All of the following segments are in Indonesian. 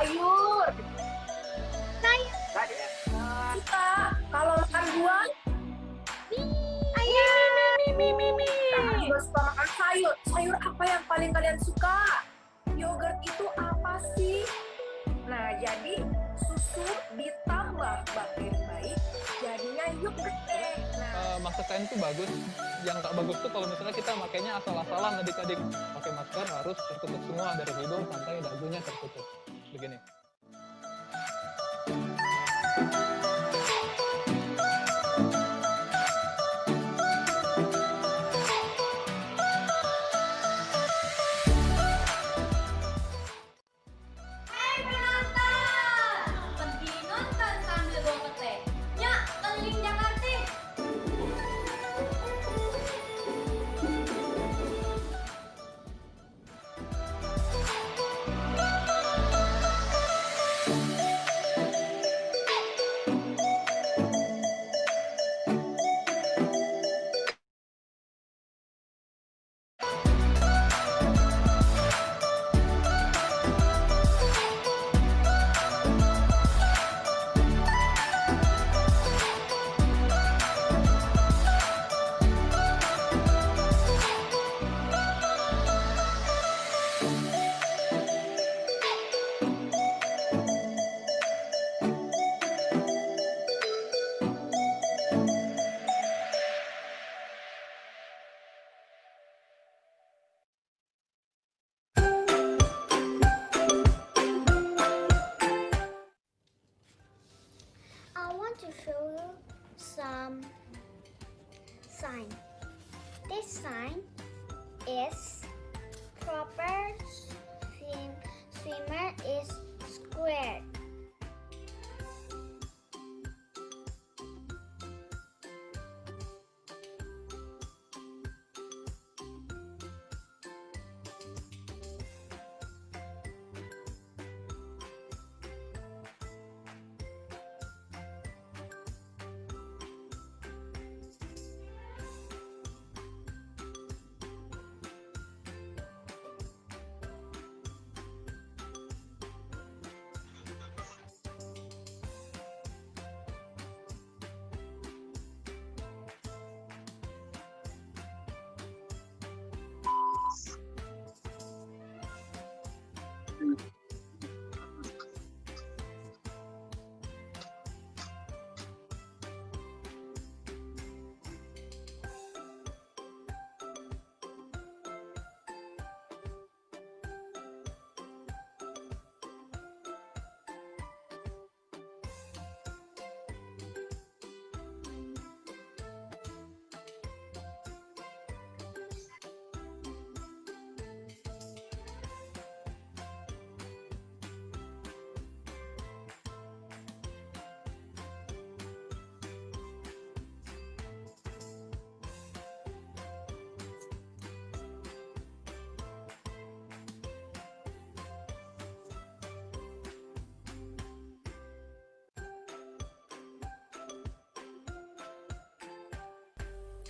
sayur. Sayur. Kita kalau makan buah, kakak juga suka makan sayur. Sayur apa yang paling kalian suka? Yogurt itu apa sih? Nah, jadi susu ditambah bakteri baik, jadinya yogurt deh. Nah, Masker kain itu bagus. Yang tak bagus tuh kalau misalnya kita makainya asal-asalan adik-adik. Pakai masker harus tertutup semua dari hidung sampai dagunya tertutup. Begini. Pergi nonton sambil bawa teh. Nyak, keliling Jakarta. I want to show you some sign. This sign is proper swimmer is square.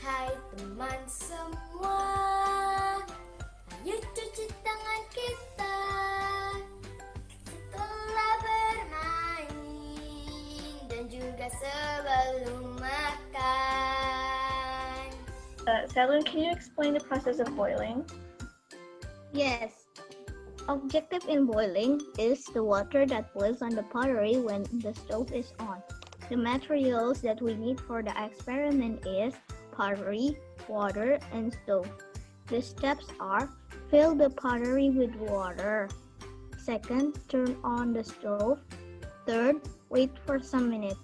Hai teman semua, ayo cuci tangan kita setelah bermain dan juga sebelum makan. Selun, can you explain the process of boiling? Yes. Objective in boiling is the water that boils on the pottery when the stove is on. The materials that we need for the experiment is pottery, water, and stove. The steps are: fill the pottery with water. Second, turn on the stove. Third, wait for some minutes.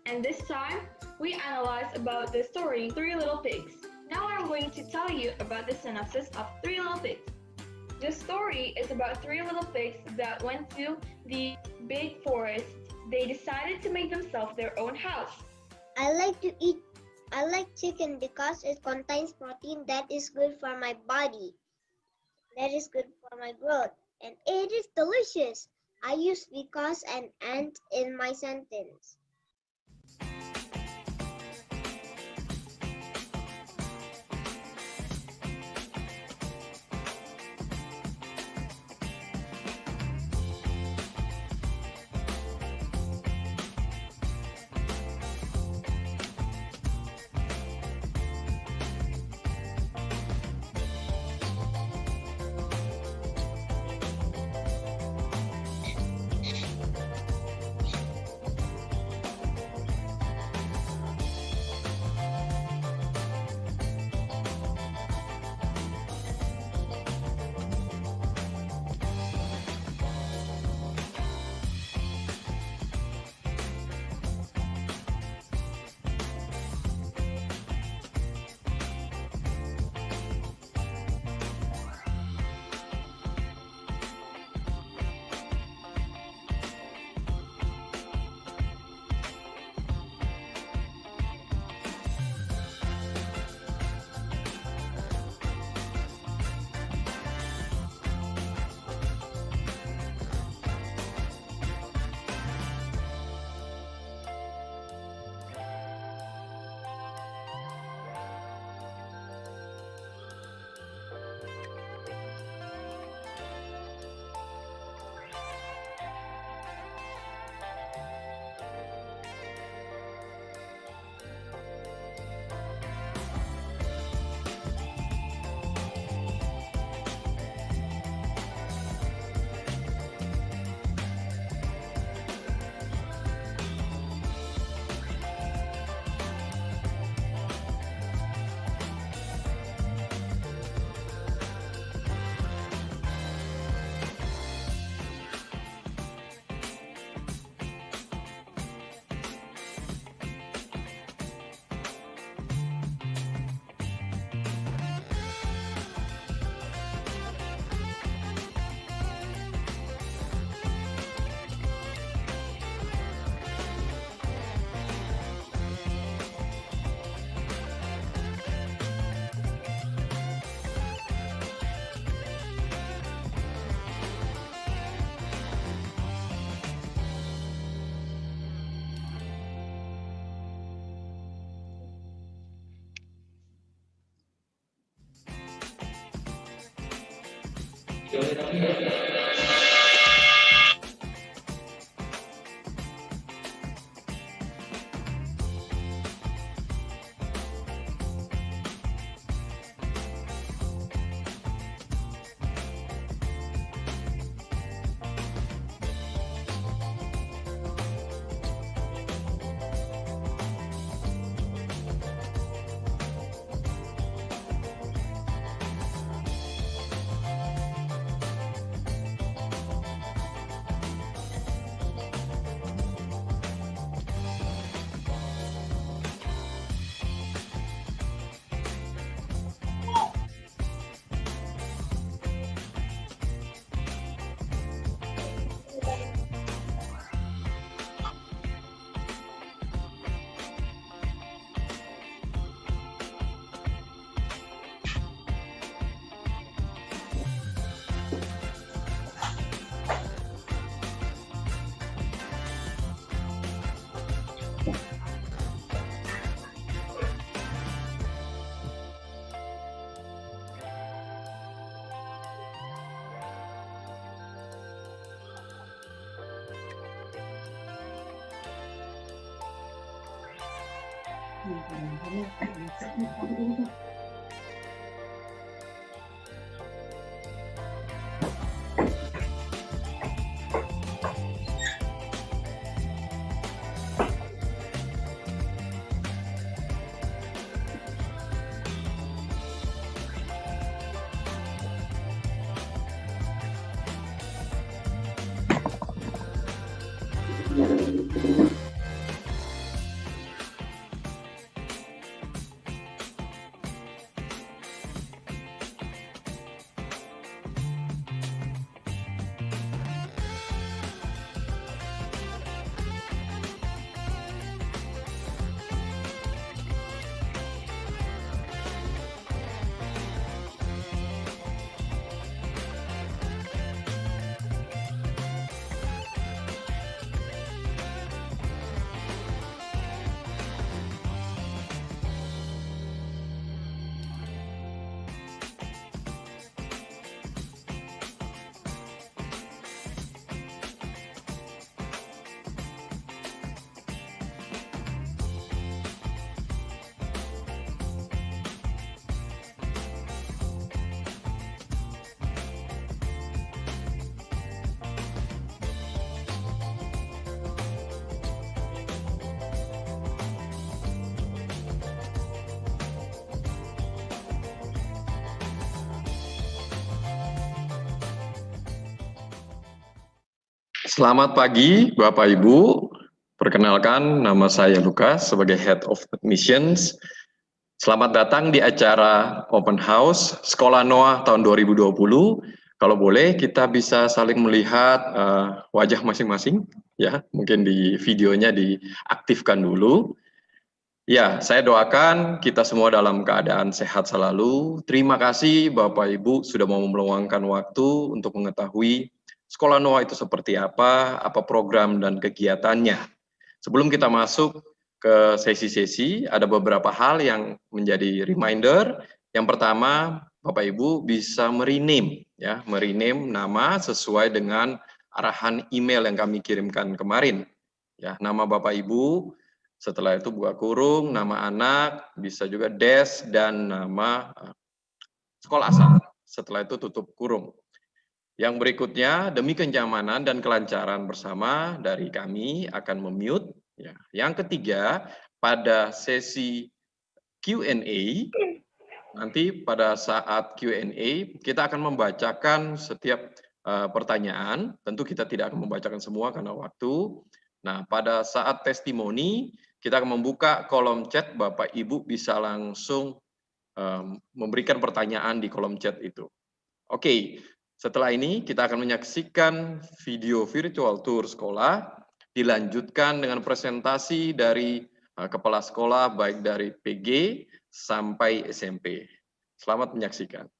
And this time, we analyzed about the story Three Little Pigs. Now I'm going to tell you about the synopsis of Three Little Pigs. The story is about three little pigs that went to the big forest. They decided to make themselves their own house. I like chicken because it contains protein that is good for my body. That is good for my growth. And it is delicious. I use because and in my sentence. Selamat pagi, Bapak Ibu. Perkenalkan, nama saya Lukas sebagai Head of Admissions. Selamat datang di acara Open House Sekolah Noah tahun 2020. Kalau boleh, kita bisa saling melihat wajah masing-masing. Ya, mungkin di videonya diaktifkan dulu. Ya, saya doakan kita semua dalam keadaan sehat selalu. Terima kasih Bapak Ibu sudah mau meluangkan waktu untuk mengetahui Sekolah Noah itu seperti apa program dan kegiatannya. Sebelum kita masuk ke sesi-sesi, ada beberapa hal yang menjadi reminder. Yang pertama, Bapak Ibu bisa merename nama sesuai dengan arahan email yang kami kirimkan kemarin. Ya, nama Bapak Ibu, setelah itu buka kurung, nama anak, bisa juga des dan nama sekolah asal. Setelah itu tutup kurung. Yang berikutnya, demi kenyamanan dan kelancaran bersama dari kami akan memute. Ya. Yang ketiga, pada sesi Q&A, nanti pada saat Q&A, kita akan membacakan setiap pertanyaan. Tentu kita tidak akan membacakan semua karena waktu. Nah, pada saat testimoni, kita akan membuka kolom chat, Bapak Ibu bisa langsung memberikan pertanyaan di kolom chat itu. Oke. Setelah ini kita akan menyaksikan video virtual tour sekolah, dilanjutkan dengan presentasi dari kepala sekolah baik dari PG sampai SMP. Selamat menyaksikan.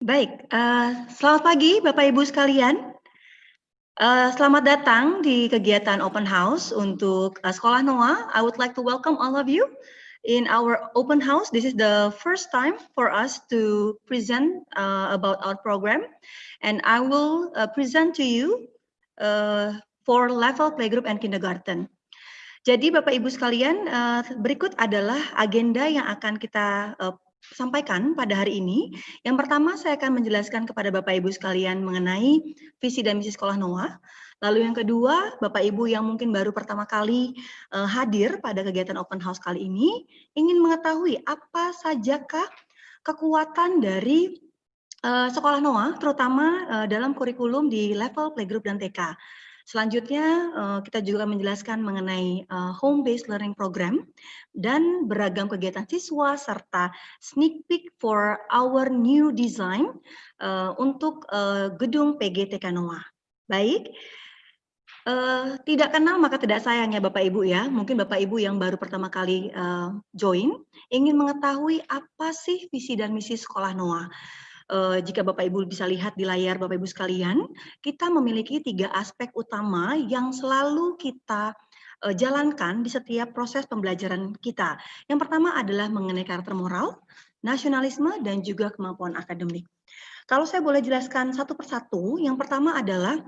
Baik, selamat pagi Bapak Ibu sekalian. Selamat datang di kegiatan open house untuk Sekolah Noah. I would like to welcome all of you in our open house. This is the first time for us to present about our program, and I will present to you for level playgroup and kindergarten. Jadi Bapak Ibu sekalian, berikut adalah agenda yang akan kita sampaikan pada hari ini. Yang pertama, saya akan menjelaskan kepada Bapak Ibu sekalian mengenai visi dan misi Sekolah Noah. Lalu yang kedua, Bapak Ibu yang mungkin baru pertama kali hadir pada kegiatan open house kali ini, ingin mengetahui apa sajakah kekuatan dari Sekolah Noah, terutama dalam kurikulum di level playgroup dan TK. Selanjutnya, kita juga menjelaskan mengenai home based learning program dan beragam kegiatan siswa serta sneak peek for our new design untuk gedung PGTK Noah. Baik, tidak kenal maka tidak sayang ya Bapak Ibu ya. Mungkin Bapak Ibu yang baru pertama kali join ingin mengetahui apa sih visi dan misi Sekolah Noah. Jika Bapak Ibu bisa lihat di layar Bapak Ibu sekalian, kita memiliki 3 aspek utama yang selalu kita jalankan di setiap proses pembelajaran kita. Yang pertama adalah mengenai karakter moral, nasionalisme, dan juga kemampuan akademik. Kalau saya boleh jelaskan satu persatu, yang pertama adalah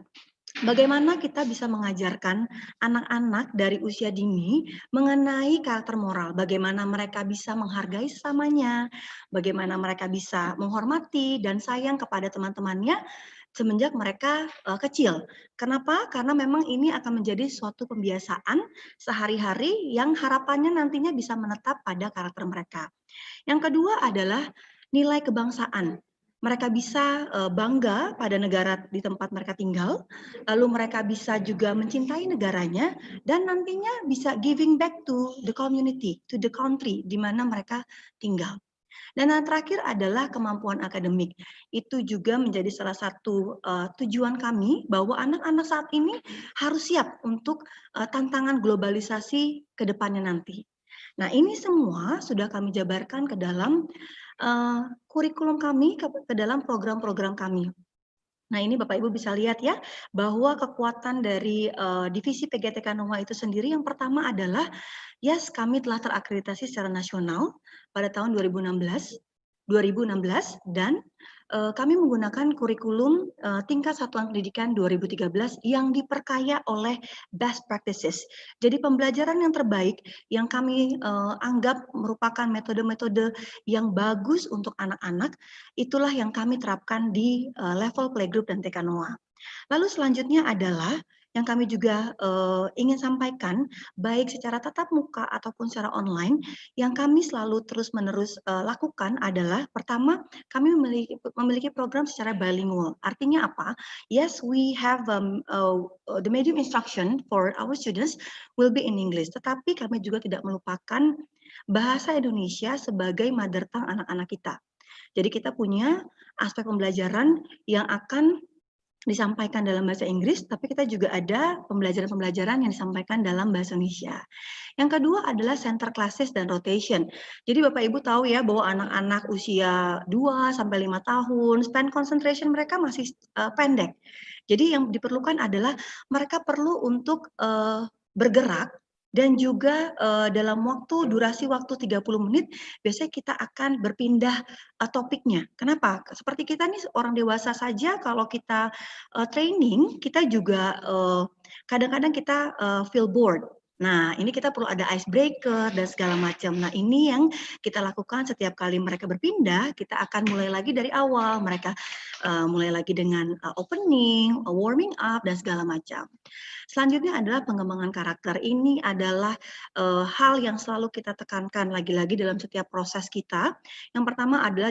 bagaimana kita bisa mengajarkan anak-anak dari usia dini mengenai karakter moral, bagaimana mereka bisa menghargai sesamanya, bagaimana mereka bisa menghormati dan sayang kepada teman-temannya semenjak mereka kecil. Kenapa? Karena memang ini akan menjadi suatu pembiasaan sehari-hari yang harapannya nantinya bisa menetap pada karakter mereka. Yang kedua adalah nilai kebangsaan. Mereka bisa bangga pada negara di tempat mereka tinggal, lalu mereka bisa juga mencintai negaranya, dan nantinya bisa giving back to the community, to the country di mana mereka tinggal. Dan yang terakhir adalah kemampuan akademik. Itu juga menjadi salah satu tujuan kami bahwa anak-anak saat ini harus siap untuk tantangan globalisasi ke depannya nanti. Nah, ini semua sudah kami jabarkan ke dalam kurikulum kami, ke dalam program-program kami. Nah, ini Bapak Ibu bisa lihat ya, bahwa kekuatan dari divisi PGTK Noah itu sendiri yang pertama adalah, yes, kami telah terakreditasi secara nasional pada tahun 2016 dan kami menggunakan kurikulum tingkat satuan pendidikan 2013 yang diperkaya oleh best practices. Jadi pembelajaran yang terbaik yang kami anggap merupakan metode-metode yang bagus untuk anak-anak, itulah yang kami terapkan di level playgroup dan TK Noah. Lalu selanjutnya adalah yang kami juga ingin sampaikan, baik secara tatap muka ataupun secara online, yang kami selalu terus-menerus lakukan adalah, pertama, kami memiliki program secara bilingual. Artinya apa? Yes, we have the medium instruction for our students will be in English, tetapi kami juga tidak melupakan bahasa Indonesia sebagai mother tongue anak-anak kita. Jadi kita punya aspek pembelajaran yang akan disampaikan dalam bahasa Inggris, tapi kita juga ada pembelajaran-pembelajaran yang disampaikan dalam bahasa Indonesia. Yang kedua adalah center classes dan rotation. Jadi Bapak Ibu tahu ya bahwa anak-anak usia 2-5 tahun, span concentration mereka masih pendek. Jadi yang diperlukan adalah mereka perlu untuk bergerak, dan juga dalam durasi waktu 30 menit, biasanya kita akan berpindah topiknya. Kenapa? Seperti kita nih orang dewasa saja, kalau kita training, kita juga kadang-kadang kita feel bored. Nah, ini kita perlu ada icebreaker dan segala macam. Nah, ini yang kita lakukan setiap kali mereka berpindah, kita akan mulai lagi dari awal. Mereka mulai lagi dengan opening, warming up, dan segala macam. Selanjutnya adalah pengembangan karakter. Ini adalah hal yang selalu kita tekankan lagi-lagi dalam setiap proses kita. Yang pertama adalah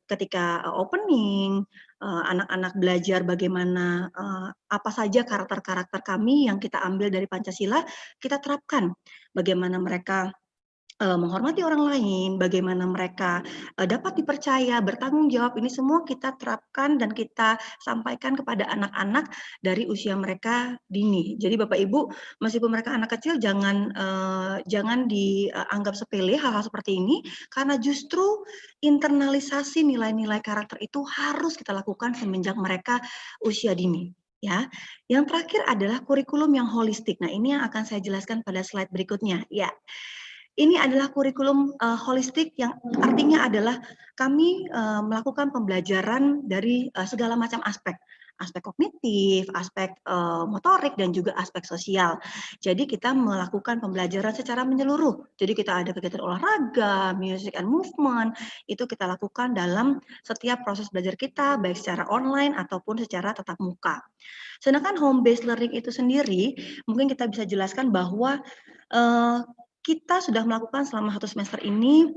ketika opening, anak-anak belajar bagaimana apa saja karakter-karakter kami yang kita ambil dari Pancasila, kita terapkan. Bagaimana mereka menghormati orang lain, bagaimana mereka dapat dipercaya, bertanggung jawab, ini semua kita terapkan dan kita sampaikan kepada anak-anak dari usia mereka dini. Jadi Bapak Ibu, meskipun mereka anak kecil, jangan dianggap sepele hal-hal seperti ini, karena justru internalisasi nilai-nilai karakter itu harus kita lakukan semenjak mereka usia dini. Ya, yang terakhir adalah kurikulum yang holistik. Nah, ini yang akan saya jelaskan pada slide berikutnya. Ya. Ini adalah kurikulum holistik yang artinya adalah kami melakukan pembelajaran dari segala macam aspek. Aspek kognitif, aspek motorik, dan juga aspek sosial. Jadi kita melakukan pembelajaran secara menyeluruh. Jadi kita ada kegiatan olahraga, music and movement, itu kita lakukan dalam setiap proses belajar kita, baik secara online ataupun secara tatap muka. Sedangkan home based learning itu sendiri, mungkin kita bisa jelaskan bahwa kita sudah melakukan selama 1 semester ini,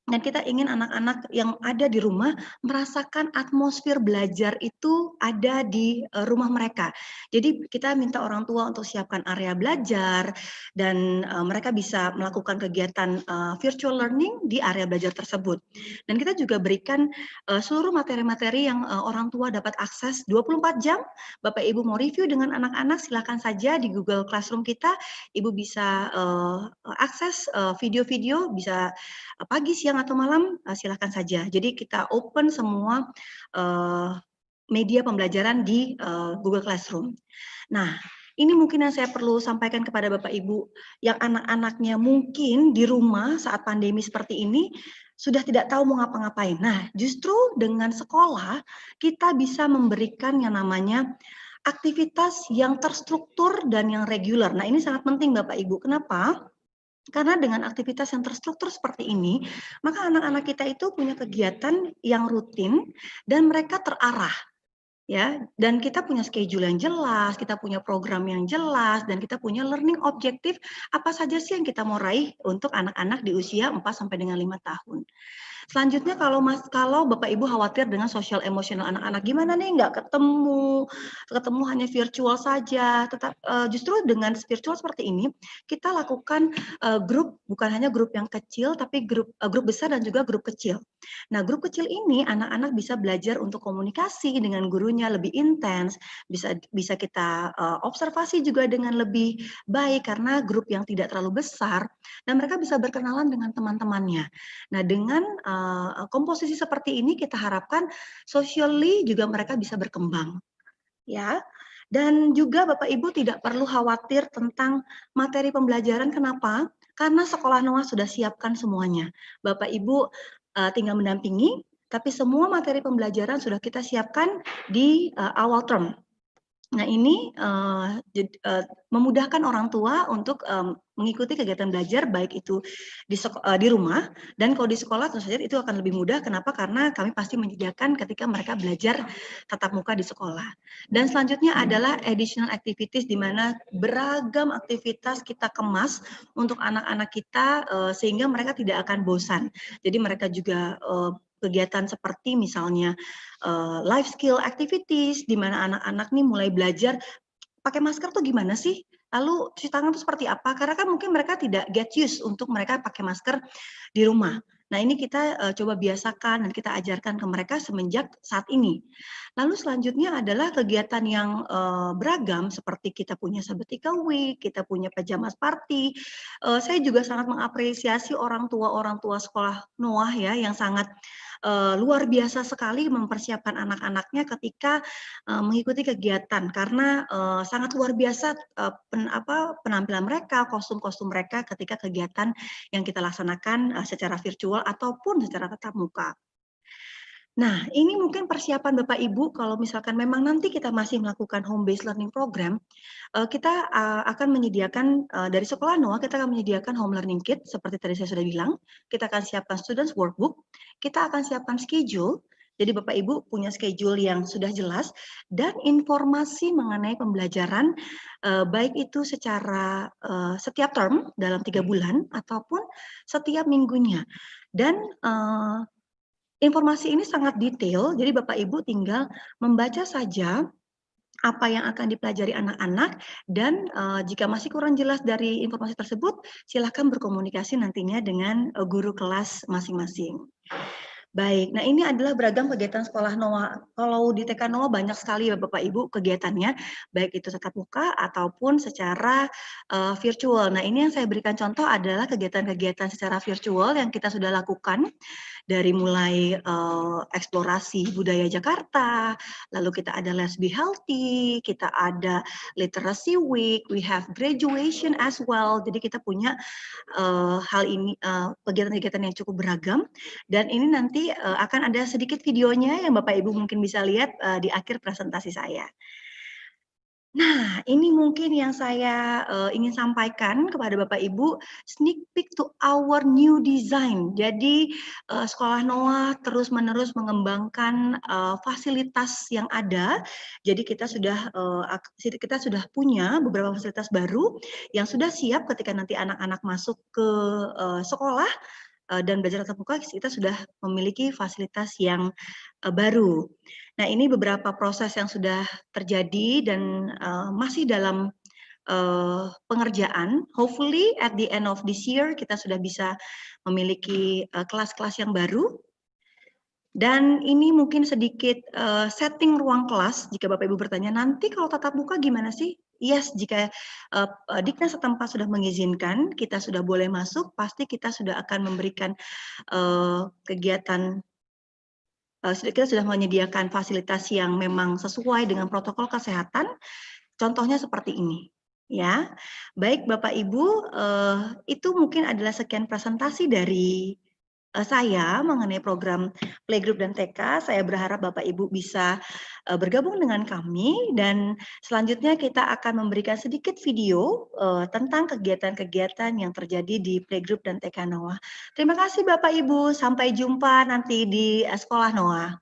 dan kita ingin anak-anak yang ada di rumah merasakan atmosfer belajar itu ada di rumah mereka. Jadi kita minta orang tua untuk siapkan area belajar, dan mereka bisa melakukan kegiatan virtual learning di area belajar tersebut. Dan kita juga berikan seluruh materi-materi yang orang tua dapat akses 24 jam. Bapak Ibu mau review dengan anak-anak, silakan saja di Google Classroom kita. Ibu bisa akses video-video, bisa pagi, siang, atau malam, silakan saja. Jadi kita open semua media pembelajaran di Google Classroom. Nah, ini mungkin yang saya perlu sampaikan kepada Bapak Ibu yang anak-anaknya mungkin di rumah saat pandemi seperti ini sudah tidak tahu mau ngapa-ngapain. Nah, justru dengan sekolah kita bisa memberikan yang namanya aktivitas yang terstruktur dan yang reguler. Nah, ini sangat penting Bapak Ibu. Kenapa? Karena dengan aktivitas yang terstruktur seperti ini, maka anak-anak kita itu punya kegiatan yang rutin dan mereka terarah. Ya, dan kita punya schedule yang jelas, kita punya program yang jelas, dan kita punya learning objektif apa saja sih yang kita mau raih untuk anak-anak di usia 4 sampai dengan 5 tahun. Selanjutnya kalau Bapak Ibu khawatir dengan sosial emosional anak-anak, gimana nih nggak ketemu hanya virtual saja, tetap justru dengan virtual seperti ini kita lakukan grup, bukan hanya grup yang kecil tapi grup besar dan juga grup kecil. Nah, grup kecil ini anak-anak bisa belajar untuk komunikasi dengan gurunya lebih intens, bisa kita observasi juga dengan lebih baik karena grup yang tidak terlalu besar dan mereka bisa berkenalan dengan teman-temannya. Nah, dengan komposisi seperti ini kita harapkan socially juga mereka bisa berkembang. Ya. Dan juga Bapak Ibu tidak perlu khawatir tentang materi pembelajaran. Kenapa? Karena Sekolah Noah sudah siapkan semuanya. Bapak Ibu tinggal mendampingi, tapi semua materi pembelajaran sudah kita siapkan di awal term. Nah, ini memudahkan orang tua untuk mengikuti kegiatan belajar baik itu di rumah, dan kalau di sekolah tentu saja itu akan lebih mudah. Kenapa? Karena kami pasti menyediakan ketika mereka belajar tatap muka di sekolah. Dan selanjutnya adalah additional activities, di mana beragam aktivitas kita kemas untuk anak-anak kita sehingga mereka tidak akan bosan. Jadi mereka juga kegiatan seperti misalnya life skill activities, di mana anak-anak nih mulai belajar pakai masker tuh gimana sih? Lalu cuci tangan tuh seperti apa? Karena kan mungkin mereka tidak get used untuk mereka pakai masker di rumah. Nah, ini kita coba biasakan dan kita ajarkan ke mereka semenjak saat ini. Lalu selanjutnya adalah kegiatan yang beragam, seperti kita punya sabbatical week, kita punya pajamas party. Saya juga sangat mengapresiasi orang tua sekolah Noah ya, yang sangat luar biasa sekali mempersiapkan anak-anaknya ketika mengikuti kegiatan, karena sangat luar biasa penampilan mereka, kostum-kostum mereka ketika kegiatan yang kita laksanakan secara virtual ataupun secara tatap muka. Nah, ini mungkin persiapan Bapak Ibu kalau misalkan memang nanti kita masih melakukan home based learning program, kita akan menyediakan dari Sekolah Noah, kita akan menyediakan home learning kit seperti tadi saya sudah bilang, kita akan siapkan students workbook, kita akan siapkan schedule. Jadi Bapak Ibu punya schedule yang sudah jelas dan informasi mengenai pembelajaran baik itu secara setiap term dalam 3 bulan ataupun setiap minggunya. Dan informasi ini sangat detail, jadi Bapak Ibu tinggal membaca saja apa yang akan dipelajari anak-anak, dan jika masih kurang jelas dari informasi tersebut, silakan berkomunikasi nantinya dengan guru kelas masing-masing. Baik, nah ini adalah beragam kegiatan sekolah Noah. Kalau di TK Noah banyak sekali ya Bapak Ibu kegiatannya, baik itu tatap muka ataupun secara virtual. Nah ini yang saya berikan contoh adalah kegiatan-kegiatan secara virtual yang kita sudah lakukan, dari mulai eksplorasi budaya Jakarta, lalu kita ada Let's Be Healthy, kita ada Literacy Week, we have graduation as well. Jadi kita punya hal ini kegiatan-kegiatan yang cukup beragam, dan ini nanti akan ada sedikit videonya yang Bapak Ibu mungkin bisa lihat di akhir presentasi saya. Nah, ini mungkin yang saya ingin sampaikan kepada Bapak Ibu, sneak peek to our new design. Jadi Sekolah Noah terus-menerus mengembangkan fasilitas yang ada. Jadi kita sudah punya beberapa fasilitas baru yang sudah siap ketika nanti anak-anak masuk ke sekolah dan belajar tatap muka, kita sudah memiliki fasilitas yang baru. Nah, ini beberapa proses yang sudah terjadi dan masih dalam pengerjaan. Hopefully at the end of this year kita sudah bisa memiliki kelas-kelas yang baru. Dan ini mungkin sedikit setting ruang kelas. Jika Bapak Ibu bertanya, nanti kalau tatap muka gimana sih? Yes, jika Diknas setempat sudah mengizinkan, kita sudah boleh masuk, pasti kita sudah akan memberikan kegiatan, kita sudah menyediakan fasilitas yang memang sesuai dengan protokol kesehatan, contohnya seperti ini. Ya, baik Bapak Ibu, itu mungkin adalah sekian presentasi dari saya mengenai program Playgroup dan TK. Saya berharap Bapak Ibu bisa bergabung dengan kami, dan selanjutnya kita akan memberikan sedikit video tentang kegiatan-kegiatan yang terjadi di Playgroup dan TK Noah. Terima kasih Bapak Ibu, sampai jumpa nanti di Sekolah Noah.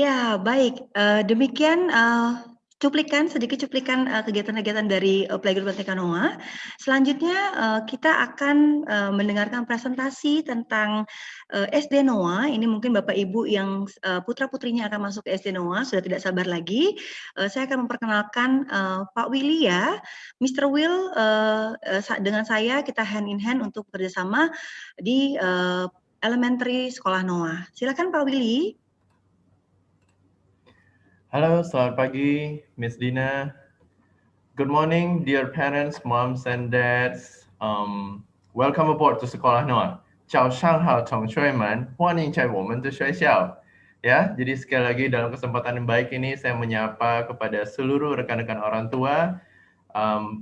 Ya, baik. Demikian sedikit cuplikan kegiatan-kegiatan dari Playgroup dan TK Noah. Selanjutnya kita akan mendengarkan presentasi tentang SD Noah. Ini mungkin Bapak Ibu yang putra-putrinya akan masuk ke SD Noah sudah tidak sabar lagi. Saya akan memperkenalkan Pak Willy ya. Mr. Will, dengan saya kita hand in hand untuk bekerjasama di elementary Sekolah Noah. Silakan Pak Willy. Halo, selamat pagi, Miss Dina. Good morning, dear parents, moms, and dads. Welcome aboard to Sekolah Noah. 早上好，同学们，欢迎在我们的学校。Ya, jadi sekali lagi dalam kesempatan yang baik ini saya menyapa kepada seluruh rekan-rekan orang tua.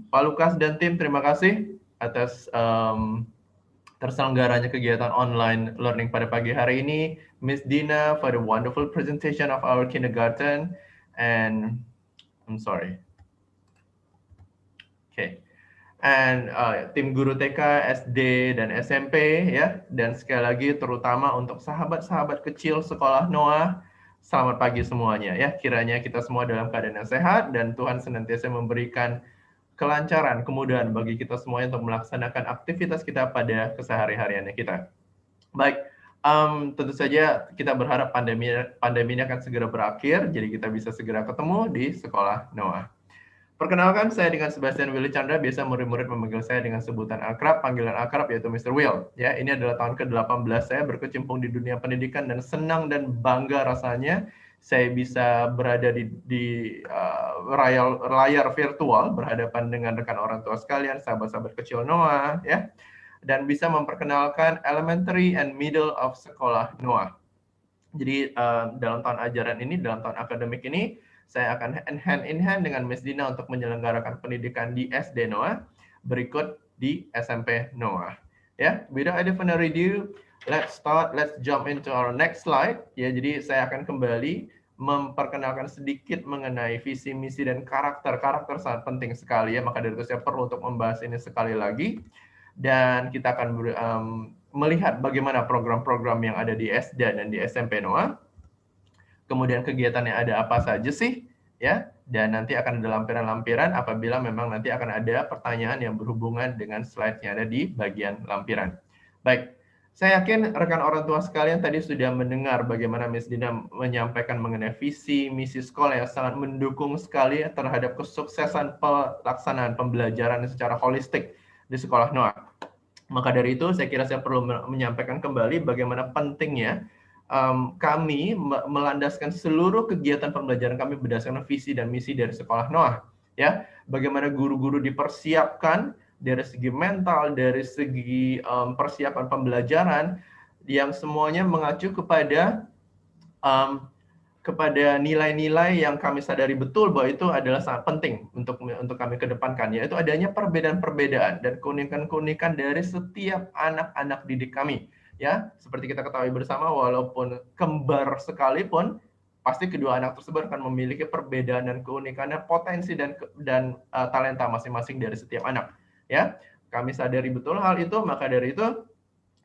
Pak Lukas dan tim, terima kasih atas terselenggaranya kegiatan online learning pada pagi hari ini. Miss Dina for the wonderful presentation of our kindergarten, and I'm sorry. Okay. And tim guru TK, SD, dan SMP ya, dan sekali lagi terutama untuk sahabat-sahabat kecil Sekolah Noah, selamat pagi semuanya ya. Kiranya kita semua dalam keadaan yang sehat dan Tuhan senantiasa memberikan kelancaran, kemudahan bagi kita semuanya untuk melaksanakan aktivitas kita pada kesehari-hariannya kita. Baik, tentu saja kita berharap pandemi ini akan segera berakhir, jadi kita bisa segera ketemu di Sekolah Noah. Perkenalkan, saya dengan Sebastian Willy Chandra, biasa murid-murid memanggil saya dengan sebutan akrab, panggilan akrab yaitu Mr. Will. Ya, ini adalah tahun ke-18 saya berkecimpung di dunia pendidikan dan senang dan bangga rasanya saya bisa berada di layar virtual berhadapan dengan rekan orang tua sekalian, sahabat-sahabat kecil Noah, ya, dan bisa memperkenalkan elementary and middle of sekolah Noah. Jadi dalam tahun ajaran ini, dalam tahun akademik ini, saya akan hand in hand dengan Miss Dina untuk menyelenggarakan pendidikan di SD Noah, berikut di SMP Noah. Ya, without any further ado, let's jump into our next slide. Ya, jadi saya akan kembali memperkenalkan sedikit mengenai visi, misi, dan karakter. Karakter sangat penting sekali ya, maka dari itu saya perlu untuk membahas ini sekali lagi. Dan kita akan melihat bagaimana program-program yang ada di SD dan di SMP Noah. Kemudian kegiatannya ada apa saja sih, ya? Dan nanti akan ada lampiran-lampiran apabila memang nanti akan ada pertanyaan yang berhubungan dengan slide yang ada di bagian lampiran. Baik, saya yakin rekan orang tua sekalian tadi sudah mendengar bagaimana Miss Dina menyampaikan mengenai visi, misi sekolah yang sangat mendukung sekali terhadap kesuksesan pelaksanaan pembelajaran secara holistik di sekolah Noah. Maka dari itu saya kira saya perlu menyampaikan kembali bagaimana pentingnya kami melandaskan seluruh kegiatan pembelajaran kami berdasarkan visi dan misi dari sekolah Noah. Ya, bagaimana guru-guru dipersiapkan dari segi mental, dari segi persiapan pembelajaran yang semuanya mengacu kepada nilai-nilai yang kami sadari betul bahwa itu adalah sangat penting untuk kami kedepankan, yaitu adanya perbedaan-perbedaan dan keunikan-keunikan dari setiap anak-anak didik kami. Ya, seperti kita ketahui bersama, walaupun kembar sekalipun, pasti kedua anak tersebut akan memiliki perbedaan dan keunikannya, potensi dan talenta masing-masing dari setiap anak. Ya, kami sadari betul hal itu, maka dari itu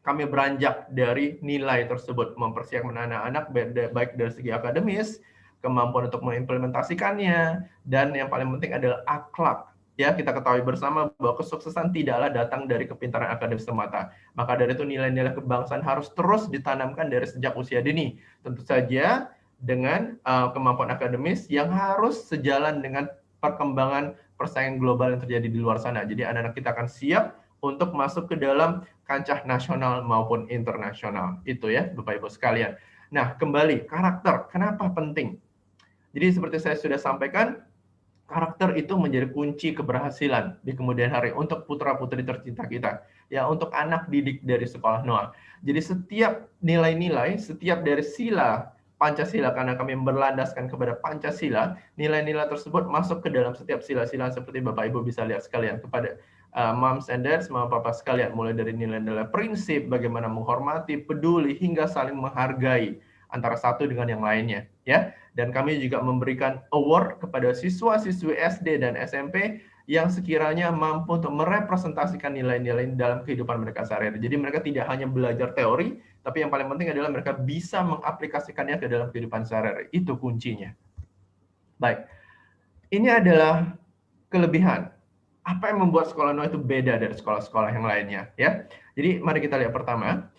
kami beranjak dari nilai tersebut, mempersiapkan anak-anak baik dari segi akademis, kemampuan untuk mengimplementasikannya, dan yang paling penting adalah akhlak. Ya, kita ketahui bersama bahwa kesuksesan tidaklah datang dari kepintaran akademis semata. Maka dari itu nilai-nilai kebangsaan harus terus ditanamkan dari sejak usia dini. Tentu saja dengan kemampuan akademis yang harus sejalan dengan perkembangan persaingan global yang terjadi di luar sana. Jadi anak-anak kita akan siap untuk masuk ke dalam kancah nasional maupun internasional. Itu ya, Bapak Ibu sekalian. Nah, kembali karakter. Kenapa penting? Jadi seperti saya sudah sampaikan, karakter itu menjadi kunci keberhasilan di kemudian hari untuk putra-putri tercinta kita. Ya, untuk anak didik dari sekolah Noah. Jadi setiap nilai-nilai, setiap dari sila Pancasila, karena kami berlandaskan kepada Pancasila, nilai-nilai tersebut masuk ke dalam setiap sila-sila seperti Bapak Ibu bisa lihat sekalian kepada moms and dads, mama papa sekalian, mulai dari nilai-nilai prinsip, bagaimana menghormati, peduli, hingga saling menghargai antara satu dengan yang lainnya, ya. Dan kami juga memberikan award kepada siswa-siswi SD dan SMP yang sekiranya mampu untuk merepresentasikan nilai-nilai dalam kehidupan mereka sehari-hari. Jadi mereka tidak hanya belajar teori, tapi yang paling penting adalah mereka bisa mengaplikasikannya ke dalam kehidupan sehari-hari. Itu kuncinya. Baik, ini adalah kelebihan. Apa yang membuat sekolah Noah itu beda dari sekolah-sekolah yang lainnya, ya? Jadi mari kita lihat pertama,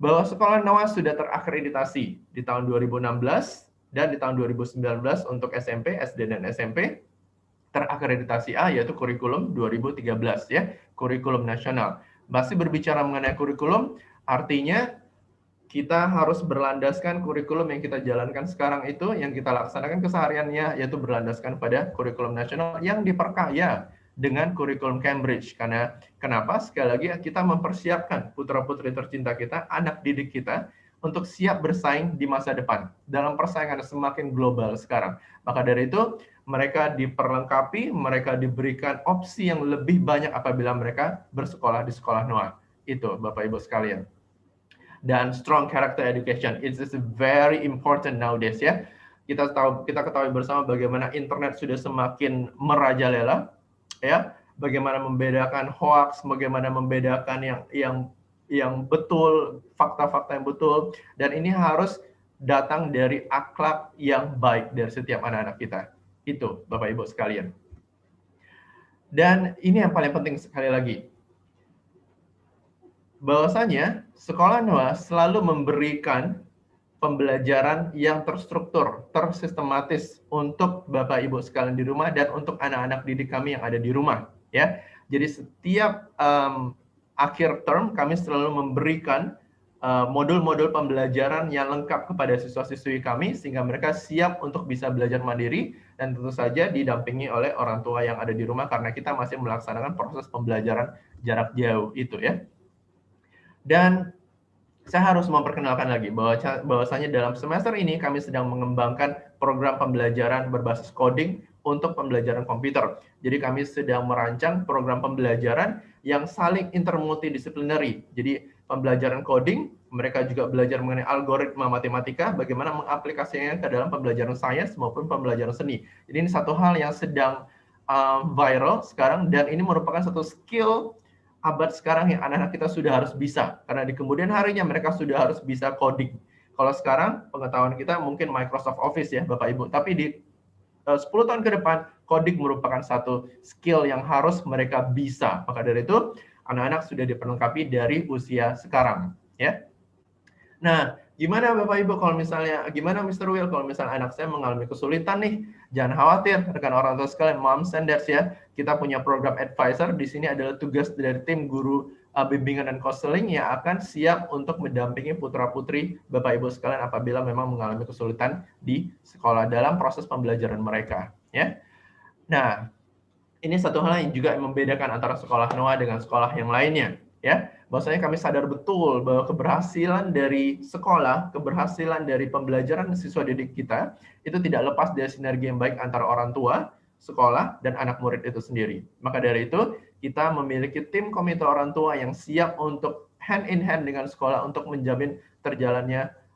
bahwa sekolah Noah sudah terakreditasi di tahun 2016 dan di tahun 2019 untuk SMP, SD, dan SMP terakreditasi A, yaitu kurikulum 2013, ya, kurikulum nasional. Masih berbicara mengenai kurikulum, artinya kita harus berlandaskan kurikulum yang kita jalankan sekarang itu, yang kita laksanakan kesehariannya, yaitu berlandaskan pada kurikulum nasional yang diperkaya dengan kurikulum Cambridge. Karena kenapa? Sekali lagi kita mempersiapkan putra-putri tercinta kita, anak didik kita, untuk siap bersaing di masa depan dalam persaingan semakin global sekarang. Maka dari itu mereka diperlengkapi, mereka diberikan opsi yang lebih banyak apabila mereka bersekolah di sekolah Noah. Itu Bapak Ibu sekalian. Dan strong character education, it is very important nowadays, ya. Kita ketahui bersama bagaimana internet sudah semakin merajalela, ya. Bagaimana membedakan hoax, bagaimana membedakan yang betul, fakta-fakta yang betul, dan ini harus datang dari akhlak yang baik dari setiap anak-anak kita. Itu Bapak Ibu sekalian. Dan ini yang paling penting sekali lagi, bahwasanya sekolah Noah selalu memberikan pembelajaran yang terstruktur, tersistematis untuk Bapak Ibu sekalian di rumah dan untuk anak-anak didik kami yang ada di rumah, ya. Jadi setiap akhir term kami selalu memberikan modul-modul pembelajaran yang lengkap kepada siswa-siswi kami sehingga mereka siap untuk bisa belajar mandiri dan tentu saja didampingi oleh orang tua yang ada di rumah karena kita masih melaksanakan proses pembelajaran jarak jauh itu ya. Dan saya harus memperkenalkan lagi bahwasanya dalam semester ini kami sedang mengembangkan program pembelajaran berbasis coding untuk pembelajaran komputer. Jadi kami sedang merancang program pembelajaran yang saling intermultidisciplinary. Jadi pembelajaran coding, mereka juga belajar mengenai algoritma matematika, bagaimana mengaplikasikannya ke dalam pembelajaran sains maupun pembelajaran seni. Jadi ini satu hal yang sedang viral sekarang dan ini merupakan satu skill abad sekarang yang anak-anak kita sudah harus bisa. Karena di kemudian harinya mereka sudah harus bisa coding. Kalau sekarang pengetahuan kita mungkin Microsoft Office ya Bapak Ibu, tapi di 10 tahun ke depan, coding merupakan satu skill yang harus mereka bisa. Maka dari itu, anak-anak sudah diperlengkapi dari usia sekarang. Ya. Nah, gimana Bapak Ibu kalau misalnya, gimana Mr. Will kalau misalnya anak saya mengalami kesulitan nih? Jangan khawatir, rekan orang tua sekalian, moms and dads ya. Kita punya program advisor, di sini adalah tugas dari tim guru bimbingan dan konseling yang akan siap untuk mendampingi putra-putri Bapak Ibu sekalian apabila memang mengalami kesulitan di sekolah dalam proses pembelajaran mereka. Ya. Nah, ini satu hal yang juga membedakan antara sekolah Noah dengan sekolah yang lainnya. Ya, bahwasanya kami sadar betul bahwa keberhasilan dari sekolah, keberhasilan dari pembelajaran siswa didik kita itu tidak lepas dari sinergi yang baik antara orang tua, sekolah, dan anak murid itu sendiri. Maka dari itu, kita memiliki tim komite orang tua yang siap untuk hand in hand dengan sekolah untuk menjamin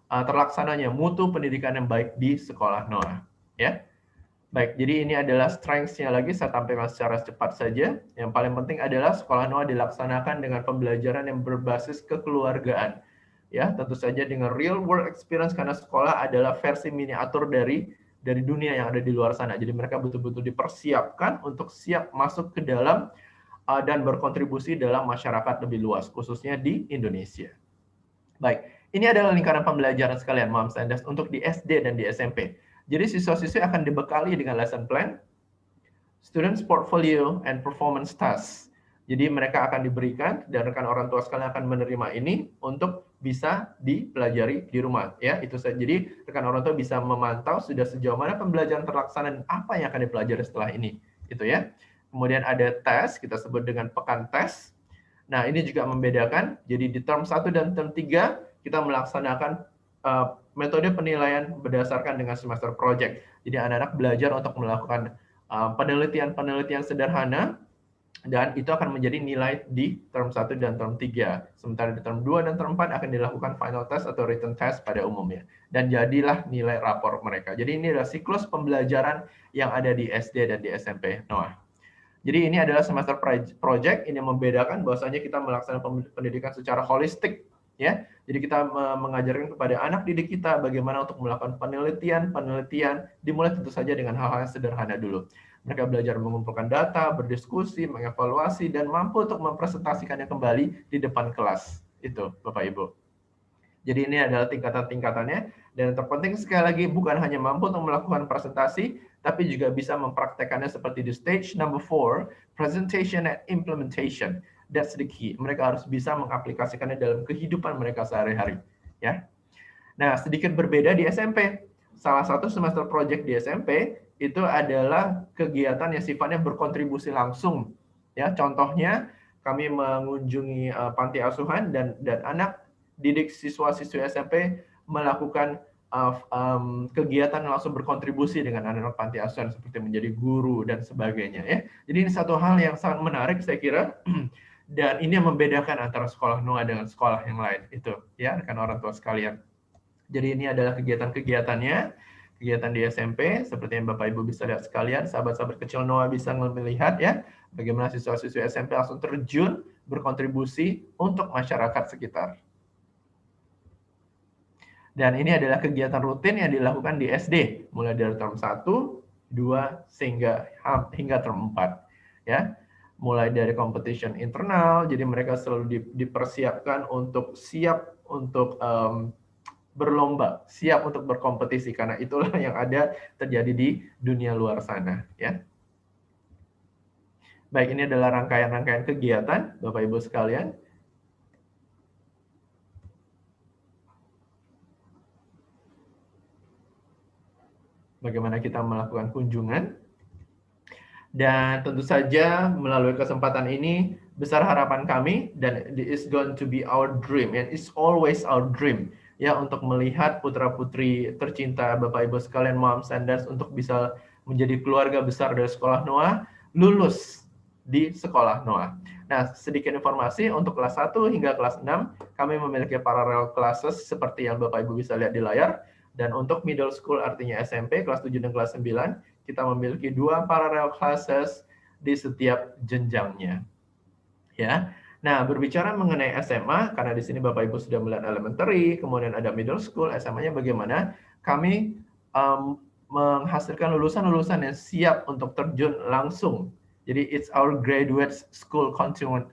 terlaksananya mutu pendidikan yang baik di sekolah Noah. Ya. Baik, jadi ini adalah strengths-nya lagi, saya tampilkan secara cepat saja. Yang paling penting adalah sekolah Noah dilaksanakan dengan pembelajaran yang berbasis kekeluargaan. Ya, tentu saja dengan real world experience karena sekolah adalah versi miniatur dari dunia yang ada di luar sana. Jadi mereka betul-betul dipersiapkan untuk siap masuk ke dalam dan berkontribusi dalam masyarakat lebih luas, khususnya di Indonesia. Baik, ini adalah lingkaran pembelajaran sekalian, moms and dads, untuk di SD dan di SMP. Jadi siswa-siswi akan dibekali dengan lesson plan, students portfolio, and performance task. Jadi mereka akan diberikan dan rekan orang tua sekalian akan menerima ini untuk bisa dipelajari di rumah. Ya, itu saja. Jadi rekan orang tua bisa memantau sudah sejauh mana pembelajaran terlaksana dan apa yang akan dipelajari setelah ini. Itu ya. Kemudian ada tes, kita sebut dengan pekan tes. Nah, ini juga membedakan. Jadi di term 1 dan term 3 kita melaksanakan metode penilaian berdasarkan dengan semester project. Jadi anak-anak belajar untuk melakukan penelitian-penelitian sederhana dan itu akan menjadi nilai di term 1 dan term 3. Sementara di term 2 dan term 4 akan dilakukan final test atau written test pada umumnya. Dan jadilah nilai rapor mereka. Jadi ini adalah siklus pembelajaran yang ada di SD dan di SMP Noah. Jadi ini adalah semester project, ini membedakan bahwasanya kita melaksanakan pendidikan secara holistik. Ya, jadi kita mengajarkan kepada anak didik kita bagaimana untuk melakukan penelitian, dimulai tentu saja dengan hal-hal yang sederhana dulu. Mereka belajar mengumpulkan data, berdiskusi, mengevaluasi, dan mampu untuk mempresentasikannya kembali di depan kelas. Itu, Bapak Ibu. Jadi ini adalah tingkatan-tingkatannya, dan yang terpenting sekali lagi bukan hanya mampu untuk melakukan presentasi, tapi juga bisa mempraktekannya seperti di stage number 4, presentation and implementation. That's the key. Mereka harus bisa mengaplikasikannya dalam kehidupan mereka sehari-hari. Ya. Nah, sedikit berbeda di SMP. Salah satu semester project di SMP itu adalah kegiatan yang sifatnya berkontribusi langsung. Ya, contohnya kami mengunjungi panti asuhan dan anak didik siswa-siswi SMP melakukan kegiatan yang langsung berkontribusi dengan anak-anak panti asuhan seperti menjadi guru dan sebagainya. Ya, jadi ini satu hal yang sangat menarik saya kira. Dan ini yang membedakan antara sekolah Noah dengan sekolah yang lain. Itu ya rekan orang tua sekalian. Jadi ini adalah kegiatan-kegiatannya, kegiatan di SMP, seperti yang Bapak Ibu bisa lihat sekalian, sahabat-sahabat kecil Noah bisa melihat ya, bagaimana siswa-siswi SMP langsung terjun, berkontribusi untuk masyarakat sekitar. Dan ini adalah kegiatan rutin yang dilakukan di SD, mulai dari term 1, 2, hingga term 4. Ya. Mulai dari competition internal, jadi mereka selalu dipersiapkan untuk siap untuk berlomba, siap untuk berkompetisi, karena itulah yang ada terjadi di dunia luar sana. Ya. Baik, ini adalah rangkaian-rangkaian kegiatan, Bapak Ibu sekalian. bagaimana kita melakukan kunjungan. Dan tentu saja melalui kesempatan ini, besar harapan kami, dan it is going to be our dream, and it's always our dream, ya, untuk melihat putra-putri tercinta Bapak Ibu sekalian, moms and dads, untuk bisa menjadi keluarga besar dari Sekolah Noah, lulus di Sekolah Noah. Nah, sedikit informasi untuk kelas 1 hingga kelas 6, kami memiliki parallel classes seperti yang Bapak Ibu bisa lihat di layar. Dan untuk middle school artinya SMP, kelas 7 dan kelas 9, kita memiliki 2 parallel classes di setiap jenjangnya. Ya. Nah, berbicara mengenai SMA, karena di sini Bapak Ibu sudah melihat elementary, kemudian ada middle school, SMA-nya bagaimana? Kami menghasilkan lulusan-lulusan yang siap untuk terjun langsung. Jadi it's our graduate school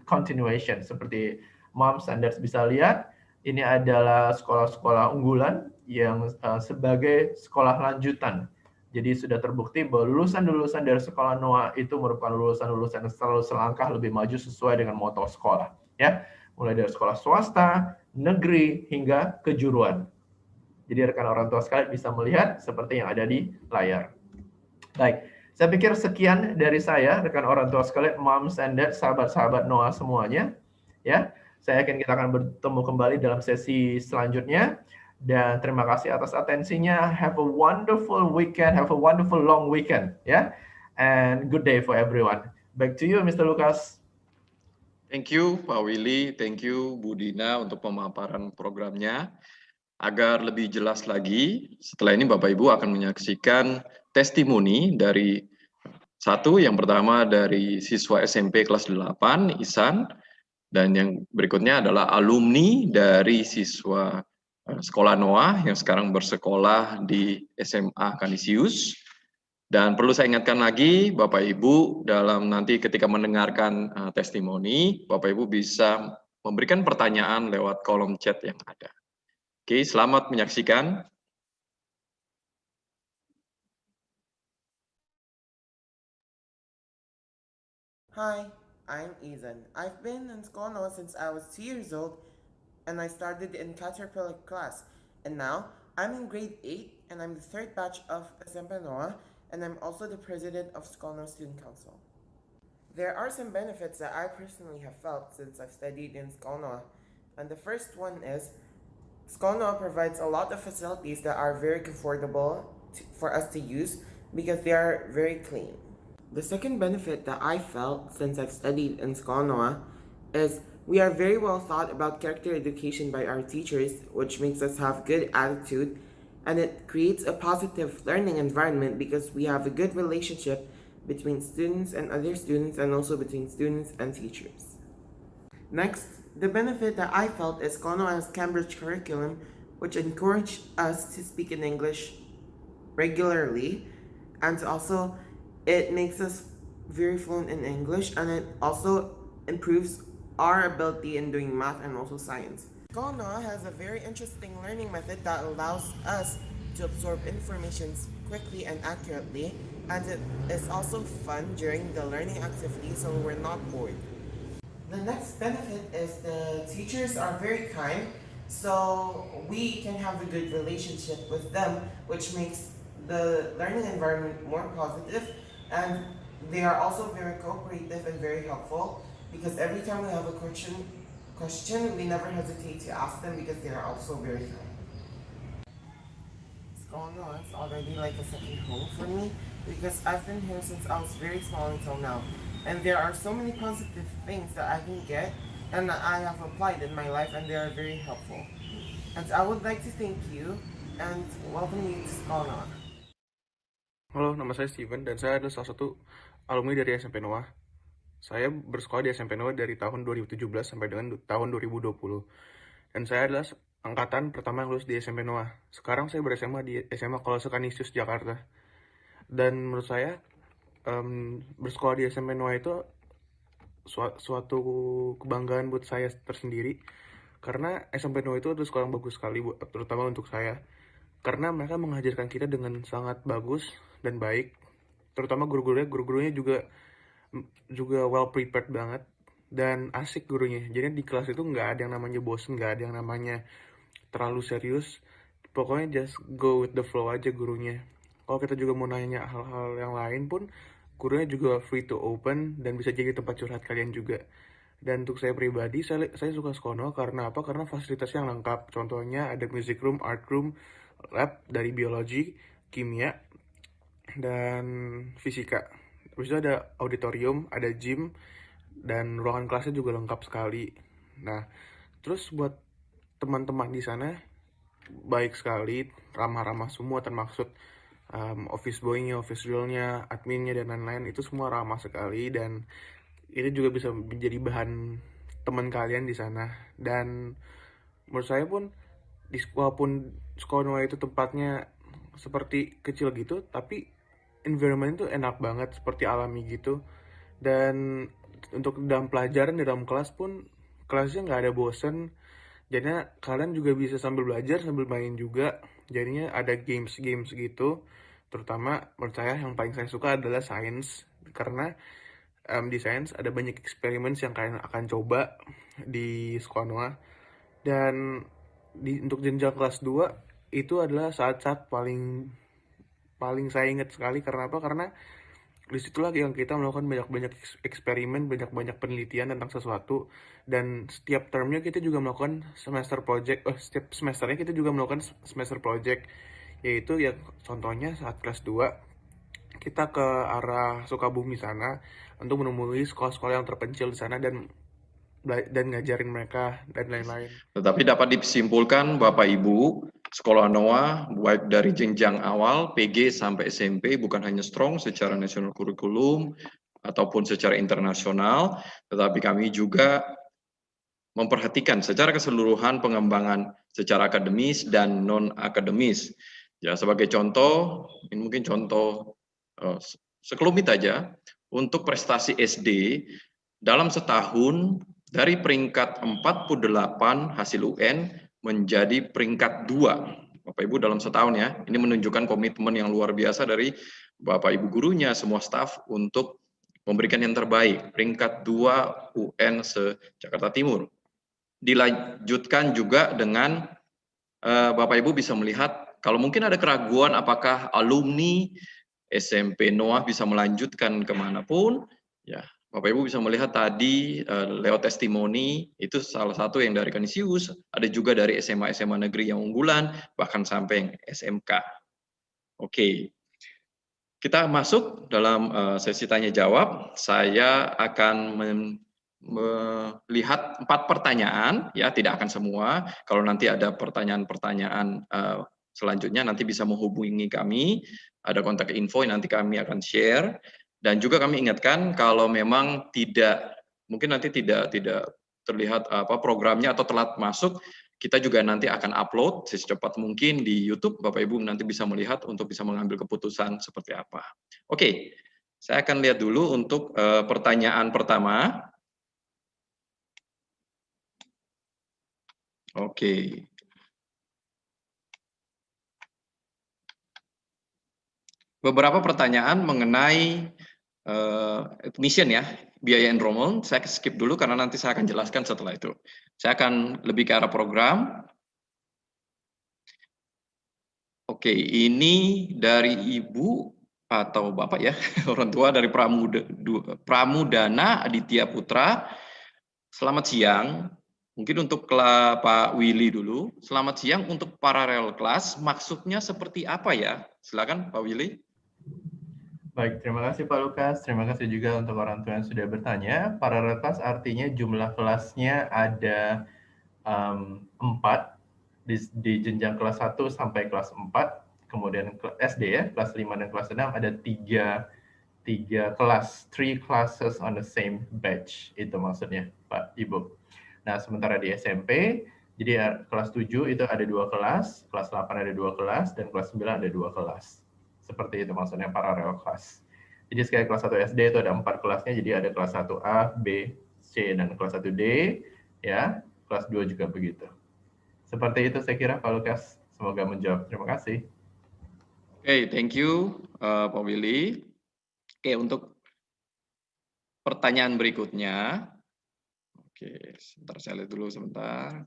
continuation. Seperti moms and dads bisa lihat, ini adalah sekolah-sekolah unggulan yang sebagai sekolah lanjutan. Jadi sudah terbukti bahwa lulusan-lulusan dari Sekolah Noah itu merupakan lulusan-lulusan yang selalu selangkah lebih maju sesuai dengan moto sekolah. Ya, mulai dari sekolah swasta, negeri, hingga kejuruan. Jadi rekan orang tua sekalian bisa melihat seperti yang ada di layar. Baik, saya pikir sekian dari saya, rekan orang tua sekalian, moms and dads, sahabat-sahabat Noah semuanya. Ya, saya yakin kita akan bertemu kembali dalam sesi selanjutnya. Dan terima kasih atas atensinya. Have a wonderful weekend. Have a wonderful long weekend. Ya, and good day for everyone. Back to you, Mr. Lucas. Thank you, Pak Willy. Thank you, Bu Dina, untuk pemaparan programnya. Agar lebih jelas lagi, setelah ini Bapak Ibu akan menyaksikan testimoni dari yang pertama dari siswa SMP kelas 8, Isan, dan yang berikutnya adalah alumni dari siswa Sekolah Noah yang sekarang bersekolah di SMA Kanisius. Dan perlu saya ingatkan lagi, Bapak Ibu, dalam nanti ketika mendengarkan testimoni, Bapak Ibu bisa memberikan pertanyaan lewat kolom chat yang ada. Oke, selamat menyaksikan. Hi, I'm Ethan. I've been in Sekolah Noah since I was 2 years old, and I started in Caterpillar class. And now, I'm in grade 8, and I'm the 3rd batch of SMP Noah, and I'm also the president of Sekolah Noah Student Council. There are some benefits that I personally have felt since I've studied in Sekolah Noah, and the first one is Sekolah Noah provides a lot of facilities that are very comfortable for us to use because they are very clean. The second benefit that I felt since I've studied in Sekolah Noah is we are very well thought about character education by our teachers, which makes us have good attitude, and it creates a positive learning environment because we have a good relationship between students and other students, and also between students and teachers. Next, the benefit that I felt is Sekolah Noah has Cambridge curriculum, which encouraged us to speak in English regularly, and also it makes us very fluent in English, and it also improves our ability in doing math and also science. Sekolah Noah has a very interesting learning method that allows us to absorb information quickly and accurately, and it is also fun during the learning activity, so we're not bored. The next benefit is the teachers are very kind, so we can have a good relationship with them, which makes the learning environment more positive, and they are also very cooperative and very helpful, because every time we have a question, we never hesitate to ask them because they are also very kind. Sekolah Noah is already like a second home for me because I've been here since I was very small until now. And there are so many positive things that I can get and that I have applied in my life, and they are very helpful. And I would like to thank you and welcome you to Sekolah Noah. Halo, nama saya Steven dan saya adalah salah satu alumni dari SMP Noah. Saya bersekolah di SMP Noah dari tahun 2017 sampai dengan tahun 2020. Dan saya adalah angkatan pertama yang lulus di SMP Noah. Sekarang saya bersama di SMA Kolose Kanisius Jakarta. Dan menurut saya bersekolah di SMP Noah itu suatu kebanggaan buat saya tersendiri, karena SMP Noah itu adalah sekolah yang bagus sekali, terutama untuk saya, karena mereka mengajarkan kita dengan sangat bagus dan baik, terutama guru-gurunya juga well prepared banget dan asik gurunya. Jadi di kelas itu nggak ada yang namanya bosen, nggak ada yang namanya terlalu serius, pokoknya just go with the flow aja gurunya. Kalau kita juga mau nanya hal-hal yang lain pun, gurunya juga free to open dan bisa jadi tempat curhat kalian juga. Dan untuk saya pribadi, saya suka Skono karena apa? Karena fasilitasnya yang lengkap. Contohnya ada music room, art room, lab dari biologi, kimia, dan fisika. Habis itu ada auditorium, ada gym, dan ruangan kelasnya juga lengkap sekali. Nah, terus buat teman-teman di sana baik sekali, ramah-ramah semua termaksud office boy-nya, office girl-nya, adminnya, dan lain-lain. Itu semua ramah sekali dan itu juga bisa menjadi bahan teman kalian di sana. Dan menurut saya pun walaupun Skono itu tempatnya seperti kecil gitu, tapi environment itu enak banget, seperti alami gitu. Dan untuk dalam pelajaran di dalam kelas pun, kelasnya nggak ada bosen. Jadinya kalian juga bisa sambil belajar sambil main juga. Jadinya ada games-games gitu. Terutama menurut saya yang paling saya suka adalah science, karena di science ada banyak eksperimen yang kalian akan coba di Skonoa. Dan untuk jenjang kelas 2 itu adalah saat-saat paling saya ingat sekali. Karena apa? Karena disitulah yang kita melakukan banyak-banyak eksperimen, banyak-banyak penelitian tentang sesuatu. Dan setiap termnya kita juga melakukan setiap semesternya kita juga melakukan semester project. Yaitu ya contohnya saat kelas 2 kita ke arah Sukabumi sana untuk menemui sekolah-sekolah yang terpencil di sana dan ngajarin mereka dan lain-lain. Tetapi dapat disimpulkan Bapak Ibu, Sekolah Noah baik dari jenjang awal PG sampai SMP bukan hanya strong secara nasional kurikulum ataupun secara internasional, tetapi kami juga memperhatikan secara keseluruhan pengembangan secara akademis dan non-akademis. Ya, sebagai contoh, ini mungkin contoh sekelumit aja, untuk prestasi SD dalam setahun dari peringkat 48 hasil UN menjadi peringkat 2. Bapak Ibu dalam setahun ya. Ini menunjukkan komitmen yang luar biasa dari Bapak Ibu gurunya, semua staf untuk memberikan yang terbaik. Peringkat 2 UN se-Jakarta Timur. Dilanjutkan juga dengan Bapak Ibu bisa melihat kalau mungkin ada keraguan apakah alumni SMP Noah bisa melanjutkan kemanapun, ya Bapak Ibu bisa melihat tadi lewat testimoni itu salah satu yang dari Kanisius, ada juga dari SMA-SMA negeri yang unggulan, bahkan sampai yang SMK. Oke, kita masuk dalam sesi tanya jawab. Saya akan melihat 4 pertanyaan, ya tidak akan semua. Kalau nanti ada pertanyaan-pertanyaan selanjutnya nanti bisa menghubungi kami, ada kontak info yang nanti kami akan share. Dan juga kami ingatkan kalau memang mungkin nanti tidak terlihat programnya atau telat masuk, kita juga nanti akan upload secepat mungkin di YouTube. Bapak Ibu nanti bisa melihat untuk bisa mengambil keputusan seperti apa. Oke, saya akan lihat dulu untuk pertanyaan pertama. Oke. Beberapa pertanyaan mengenai admission ya, biaya enrollment. Saya skip dulu karena nanti saya akan jelaskan setelah itu. Saya akan lebih ke arah program. Oke, ini dari Ibu atau Bapak ya, orang tua dari Pramudana Aditya Putra. Selamat siang. Mungkin untuk Pak Willy dulu. Selamat siang, untuk paralel class maksudnya seperti apa ya? Silakan Pak Willy. Baik, terima kasih Pak Lukas. Terima kasih juga untuk orang tua yang sudah bertanya. Paralel class artinya jumlah kelasnya ada 4 di jenjang kelas 1 sampai kelas 4. Kemudian SD ya, kelas 5 dan kelas 6 ada 3 kelas, 3 classes on the same batch. Itu maksudnya Pak Ibu. Nah, sementara di SMP, jadi kelas 7 itu ada 2 kelas, kelas 8 ada 2 kelas, dan kelas 9 ada 2 kelas. Seperti itu maksudnya parallel class. Jadi sekali kelas 1 SD itu ada 4 kelasnya, jadi ada kelas 1A, B, C, dan kelas 1D, ya. Kelas 2 juga begitu. Seperti itu saya kira Pak Lukas. Semoga menjawab. Terima kasih. Oke, thank you Pak Willy. Oke, untuk pertanyaan berikutnya. Oke, sebentar saya lihat dulu sebentar.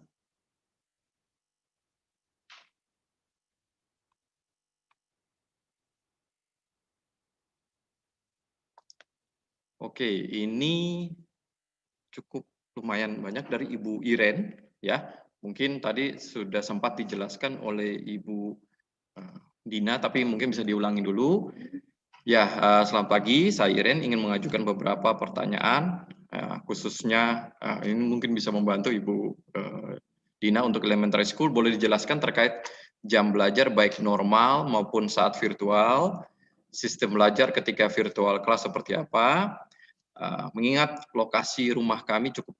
Oke, ini cukup lumayan banyak dari Ibu Iren ya. Mungkin tadi sudah sempat dijelaskan oleh Ibu Dina, tapi mungkin bisa diulangi dulu. Ya, selamat pagi. Saya Iren ingin mengajukan beberapa pertanyaan, khususnya ini mungkin bisa membantu Ibu Dina untuk elementary school. Boleh dijelaskan terkait jam belajar baik normal maupun saat virtual, sistem belajar ketika virtual kelas seperti apa. Mengingat lokasi rumah kami cukup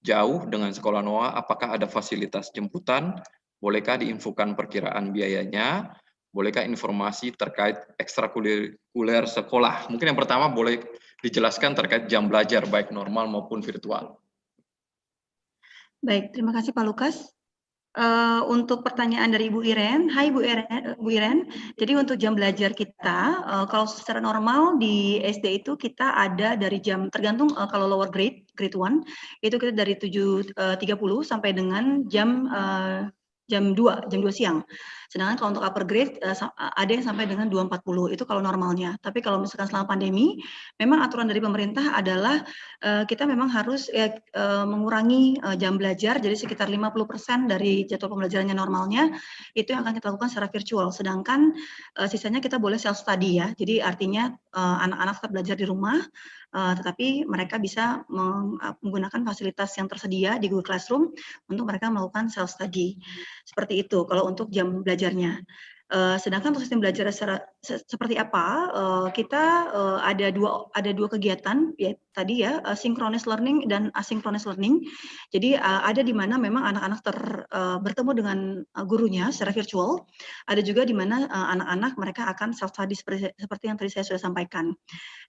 jauh dengan sekolah Noah, apakah ada fasilitas jemputan? Bolehkah diinfokan perkiraan biayanya? Bolehkah informasi terkait ekstrakurikuler sekolah? Mungkin yang pertama boleh dijelaskan terkait jam belajar baik normal maupun virtual. Baik, terima kasih Pak Lukas. Untuk pertanyaan dari Ibu Iren, hai Bu Iren. Jadi untuk jam belajar kita, kalau secara normal di SD itu kita ada dari jam, tergantung kalau lower grade 1, itu kita dari 7.30 sampai dengan jam 2 siang. Sedangkan kalau untuk upper grade ada yang sampai dengan 2.40, itu kalau normalnya. Tapi kalau misalkan selama pandemi, memang aturan dari pemerintah adalah kita memang harus mengurangi jam belajar, jadi sekitar 50% dari jadwal pembelajarannya normalnya, itu yang akan kita lakukan secara virtual. Sedangkan sisanya kita boleh self-study ya, jadi artinya anak-anak tetap belajar di rumah, tetapi mereka bisa menggunakan fasilitas yang tersedia di Google Classroom untuk mereka melakukan self-study. Seperti itu kalau untuk jam belajarnya. Sedangkan untuk sistem belajar seperti apa, kita ada dua kegiatan ya tadi ya, synchronous learning dan asynchronous learning. Jadi ada di mana memang anak-anak bertemu dengan gurunya secara virtual, ada juga di mana anak-anak mereka akan self study seperti yang tadi saya sudah sampaikan.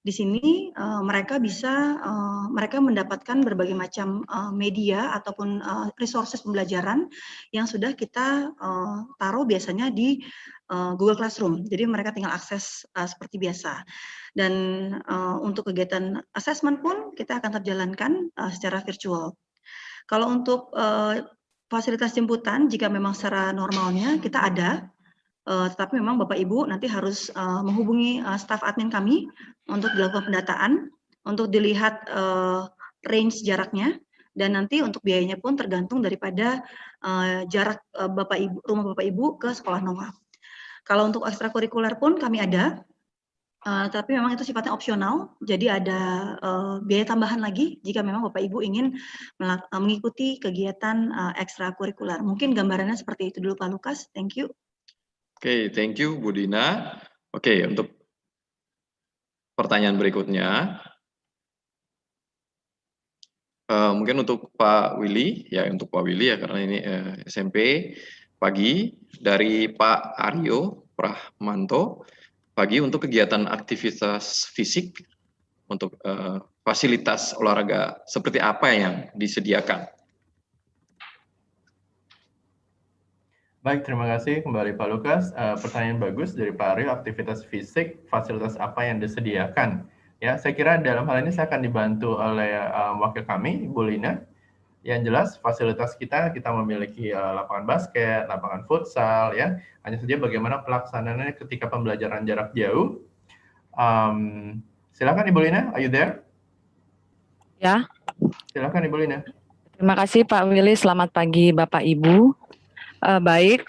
Di sini mereka bisa mereka mendapatkan berbagai macam media ataupun resources pembelajaran yang sudah kita taruh biasanya di Google Classroom. Jadi mereka tinggal akses seperti biasa. Dan untuk kegiatan assessment pun kita akan terjalankan secara virtual. Kalau untuk fasilitas jemputan, jika memang secara normalnya kita ada, tetapi memang Bapak Ibu nanti harus menghubungi staf admin kami untuk dilakukan pendataan, untuk dilihat range jaraknya, dan nanti untuk biayanya pun tergantung daripada jarak rumah Bapak Ibu ke sekolah Noah. Kalau untuk ekstrakurikuler pun kami ada, tapi memang itu sifatnya opsional, jadi ada biaya tambahan lagi jika memang Bapak Ibu ingin mengikuti kegiatan ekstrakurikuler. Mungkin gambarannya seperti itu dulu Pak Lukas, thank you. Oke, thank you Bu Dina. Oke, untuk pertanyaan berikutnya, mungkin untuk Pak Willy, ya untuk Pak Willy ya karena ini SMP pagi dari Pak Aryo Prahmanto. Pagi untuk kegiatan aktivitas fisik untuk fasilitas olahraga seperti apa yang disediakan? Baik, terima kasih kembali Pak Lukas. Pertanyaan bagus dari Pak Aryo, aktivitas fisik, fasilitas apa yang disediakan? Ya, saya kira dalam hal ini saya akan dibantu oleh wakil kami, Bu Lina. Yang jelas fasilitas kita memiliki lapangan basket, lapangan futsal, ya. Hanya saja bagaimana pelaksanaannya ketika pembelajaran jarak jauh. Silakan Ibu Lina, are you there? Ya. Silakan Ibu Lina. Terima kasih Pak Willy, selamat pagi Bapak Ibu. Baik,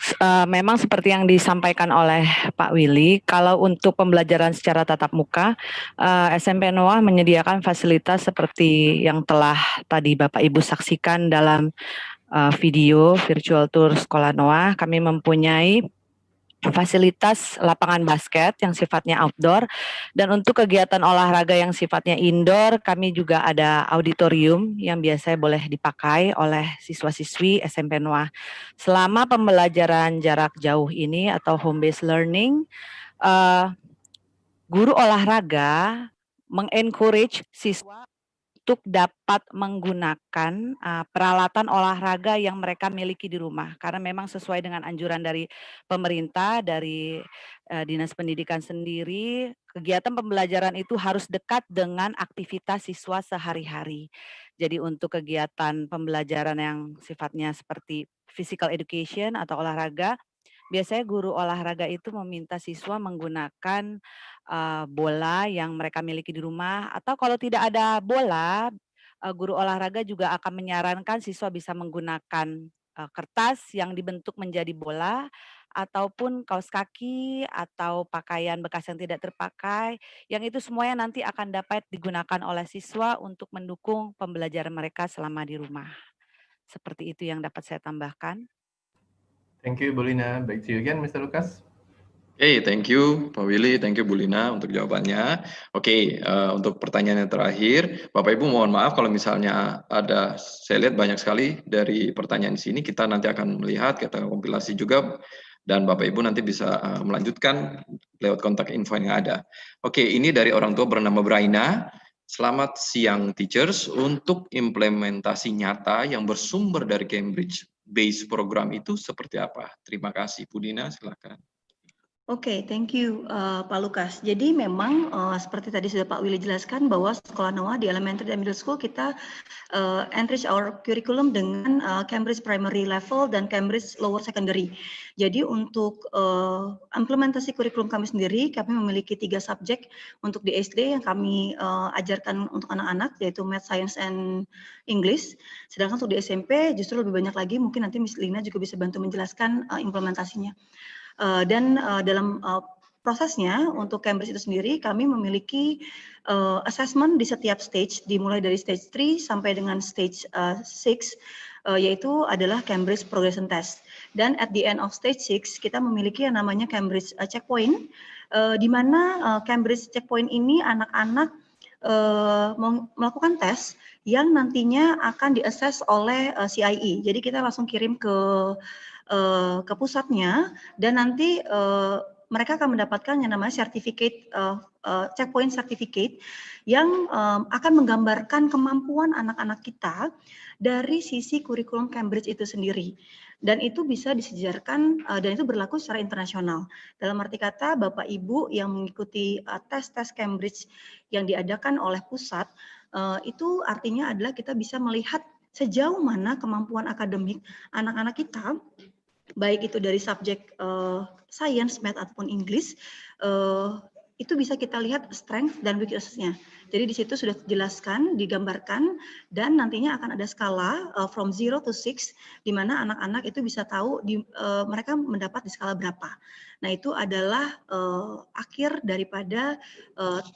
memang seperti yang disampaikan oleh Pak Willy, kalau untuk pembelajaran secara tatap muka, SMP Noah menyediakan fasilitas seperti yang telah tadi Bapak Ibu saksikan dalam video virtual tour Sekolah Noah. Kami mempunyai fasilitas lapangan basket yang sifatnya outdoor, dan untuk kegiatan olahraga yang sifatnya indoor, kami juga ada auditorium yang biasanya boleh dipakai oleh siswa-siswi SMP Noah. Selama pembelajaran jarak jauh ini atau home based learning, guru olahraga mengencourage siswa untuk dapat menggunakan peralatan olahraga yang mereka miliki di rumah, karena memang sesuai dengan anjuran dari pemerintah, dari Dinas Pendidikan sendiri, kegiatan pembelajaran itu harus dekat dengan aktivitas siswa sehari-hari. Jadi untuk kegiatan pembelajaran yang sifatnya seperti physical education atau olahraga, biasanya guru olahraga itu meminta siswa menggunakan bola yang mereka miliki di rumah, atau kalau tidak ada bola, guru olahraga juga akan menyarankan siswa bisa menggunakan kertas yang dibentuk menjadi bola, ataupun kaos kaki atau pakaian bekas yang tidak terpakai, yang itu semuanya nanti akan dapat digunakan oleh siswa untuk mendukung pembelajaran mereka selama di rumah. Seperti itu yang dapat saya tambahkan. Thank you, Bu Lina. Back to you again, Mr. Lucas. Oke, thank you Pak Willy, thank you Bu Lina untuk jawabannya. Oke, untuk pertanyaan yang terakhir, Bapak Ibu mohon maaf kalau misalnya ada, saya lihat banyak sekali dari pertanyaan di sini, kita nanti akan melihat, kita kompilasi juga, dan Bapak Ibu nanti bisa melanjutkan lewat kontak info yang ada. Oke, ini dari orang tua bernama Braina. Selamat siang teachers, untuk implementasi nyata yang bersumber dari Cambridge Base Program itu seperti apa? Terima kasih, Bu Dina, silakan. Oke, thank you Pak Lukas. Jadi memang seperti tadi sudah Pak Willy jelaskan bahwa sekolah Noah di elementary dan middle school kita enrich our curriculum dengan Cambridge Primary Level dan Cambridge Lower Secondary. Jadi untuk implementasi kurikulum kami sendiri, kami memiliki 3 subjek untuk di SD yang kami ajarkan untuk anak-anak, yaitu Math, Science, and English. Sedangkan untuk di SMP justru lebih banyak lagi, mungkin nanti Miss Lina juga bisa bantu menjelaskan implementasinya. Dan dalam prosesnya untuk Cambridge itu sendiri kami memiliki assessment di setiap stage, dimulai dari stage 3 sampai dengan stage 6, yaitu adalah Cambridge Progression Test. Dan at the end of stage 6 kita memiliki yang namanya Cambridge Checkpoint, di mana Cambridge Checkpoint ini anak-anak melakukan tes yang nantinya akan di-assess oleh CIE. Jadi kita langsung kirim ke pusatnya, dan nanti mereka akan mendapatkan yang namanya certificate, checkpoint certificate, yang akan menggambarkan kemampuan anak-anak kita dari sisi kurikulum Cambridge itu sendiri. Dan itu bisa disejarkan dan itu berlaku secara internasional. Dalam arti kata, Bapak Ibu yang mengikuti tes-tes Cambridge yang diadakan oleh pusat, itu artinya adalah kita bisa melihat sejauh mana kemampuan akademik anak-anak kita, baik itu dari subjek science, math, ataupun English, itu bisa kita lihat strength dan weakness-nya. Jadi di situ sudah dijelaskan, digambarkan, dan nantinya akan ada skala from 0 to 6, di mana anak-anak itu bisa tahu mereka mendapat di skala berapa. Nah, itu adalah akhir daripada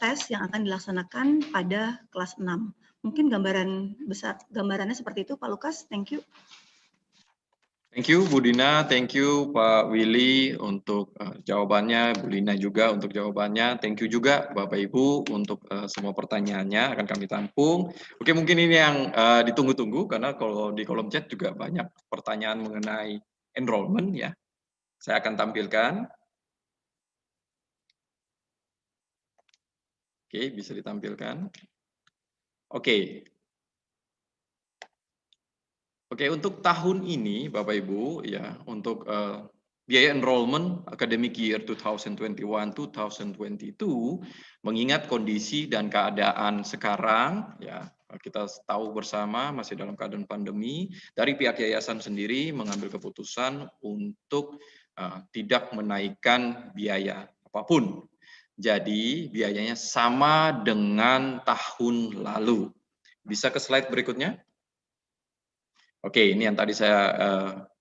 tes yang akan dilaksanakan pada kelas 6. Mungkin gambarannya seperti itu, Pak Lukas. Thank you. Thank you Bu Dina, thank you Pak Willy untuk jawabannya, Bu Lina juga untuk jawabannya, thank you juga Bapak Ibu untuk semua pertanyaannya akan kami tampung. Oke, mungkin ini yang ditunggu-tunggu karena kalau di kolom chat juga banyak pertanyaan mengenai enrollment ya. Saya akan tampilkan. Oke, bisa ditampilkan. Oke. Oke, untuk tahun ini Bapak Ibu ya, untuk biaya enrollment academic year 2021-2022, mengingat kondisi dan keadaan sekarang ya, kita tahu bersama masih dalam keadaan pandemi, dari pihak yayasan sendiri mengambil keputusan untuk tidak menaikkan biaya apapun. Jadi biayanya sama dengan tahun lalu. Bisa ke slide berikutnya? Oke, ini yang tadi saya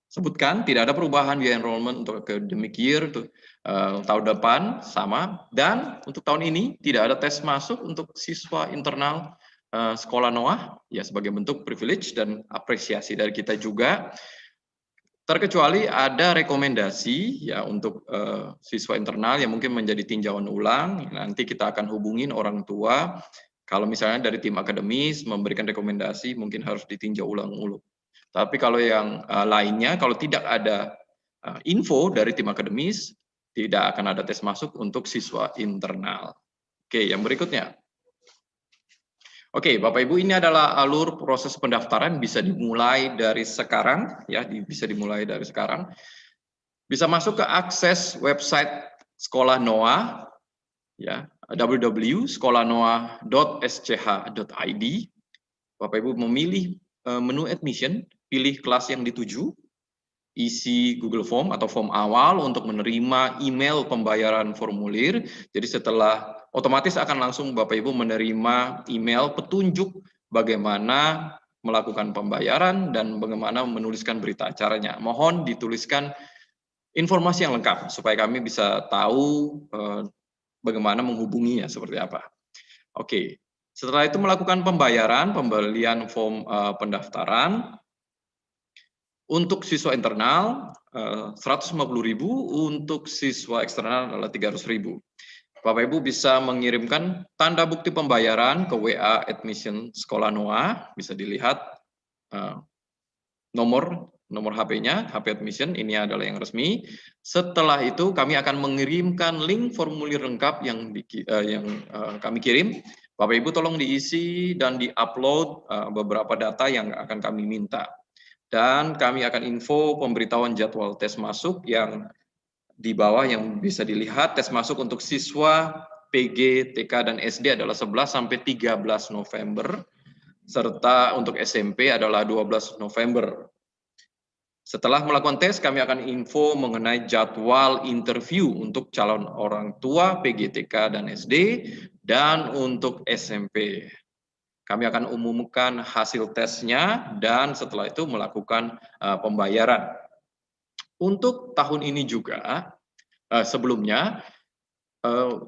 sebutkan, tidak ada perubahan biaya enrollment untuk academic year tahun depan, sama. Dan untuk tahun ini, tidak ada tes masuk untuk siswa internal sekolah Noah, ya sebagai bentuk privilege dan apresiasi dari kita juga. Terkecuali ada rekomendasi ya untuk siswa internal yang mungkin menjadi tinjauan ulang, nanti kita akan hubungin orang tua, kalau misalnya dari tim akademis memberikan rekomendasi, mungkin harus ditinjau ulang. Tapi kalau yang lainnya, kalau tidak ada info dari tim akademis, tidak akan ada tes masuk untuk siswa internal. Oke, yang berikutnya. Oke, Bapak Ibu, ini adalah alur proses pendaftaran, bisa dimulai dari sekarang, ya, bisa dimulai dari sekarang. Bisa masuk ke akses website Sekolah Noah, ya, www.sekolahnoah.sch.id. Bapak Ibu memilih menu admission, pilih kelas yang dituju, isi Google Form atau form awal untuk menerima email pembayaran formulir. Jadi setelah otomatis akan langsung Bapak Ibu menerima email petunjuk bagaimana melakukan pembayaran dan bagaimana menuliskan berita acaranya. Mohon dituliskan informasi yang lengkap supaya kami bisa tahu bagaimana menghubunginya seperti apa. Oke, setelah itu melakukan pembayaran, pembelian form pendaftaran. Untuk siswa internal 150.000, untuk siswa eksternal adalah 300.000. Bapak Ibu bisa mengirimkan tanda bukti pembayaran ke WA admission Sekolah Noah, bisa dilihat nomor HP-nya, HP admission ini adalah yang resmi. Setelah itu kami akan mengirimkan link formulir lengkap yang kami kirim. Bapak Ibu tolong diisi dan di-upload beberapa data yang akan kami minta. Dan kami akan info pemberitahuan jadwal tes masuk yang di bawah yang bisa dilihat. Tes masuk untuk siswa PG, TK, dan SD adalah 11 sampai 13 November, serta untuk SMP adalah 12 November. Setelah melakukan tes, kami akan info mengenai jadwal interview untuk calon orang tua PG, TK, dan SD, dan untuk SMP. Kami akan umumkan hasil tesnya dan setelah itu melakukan pembayaran. Untuk tahun ini juga, sebelumnya,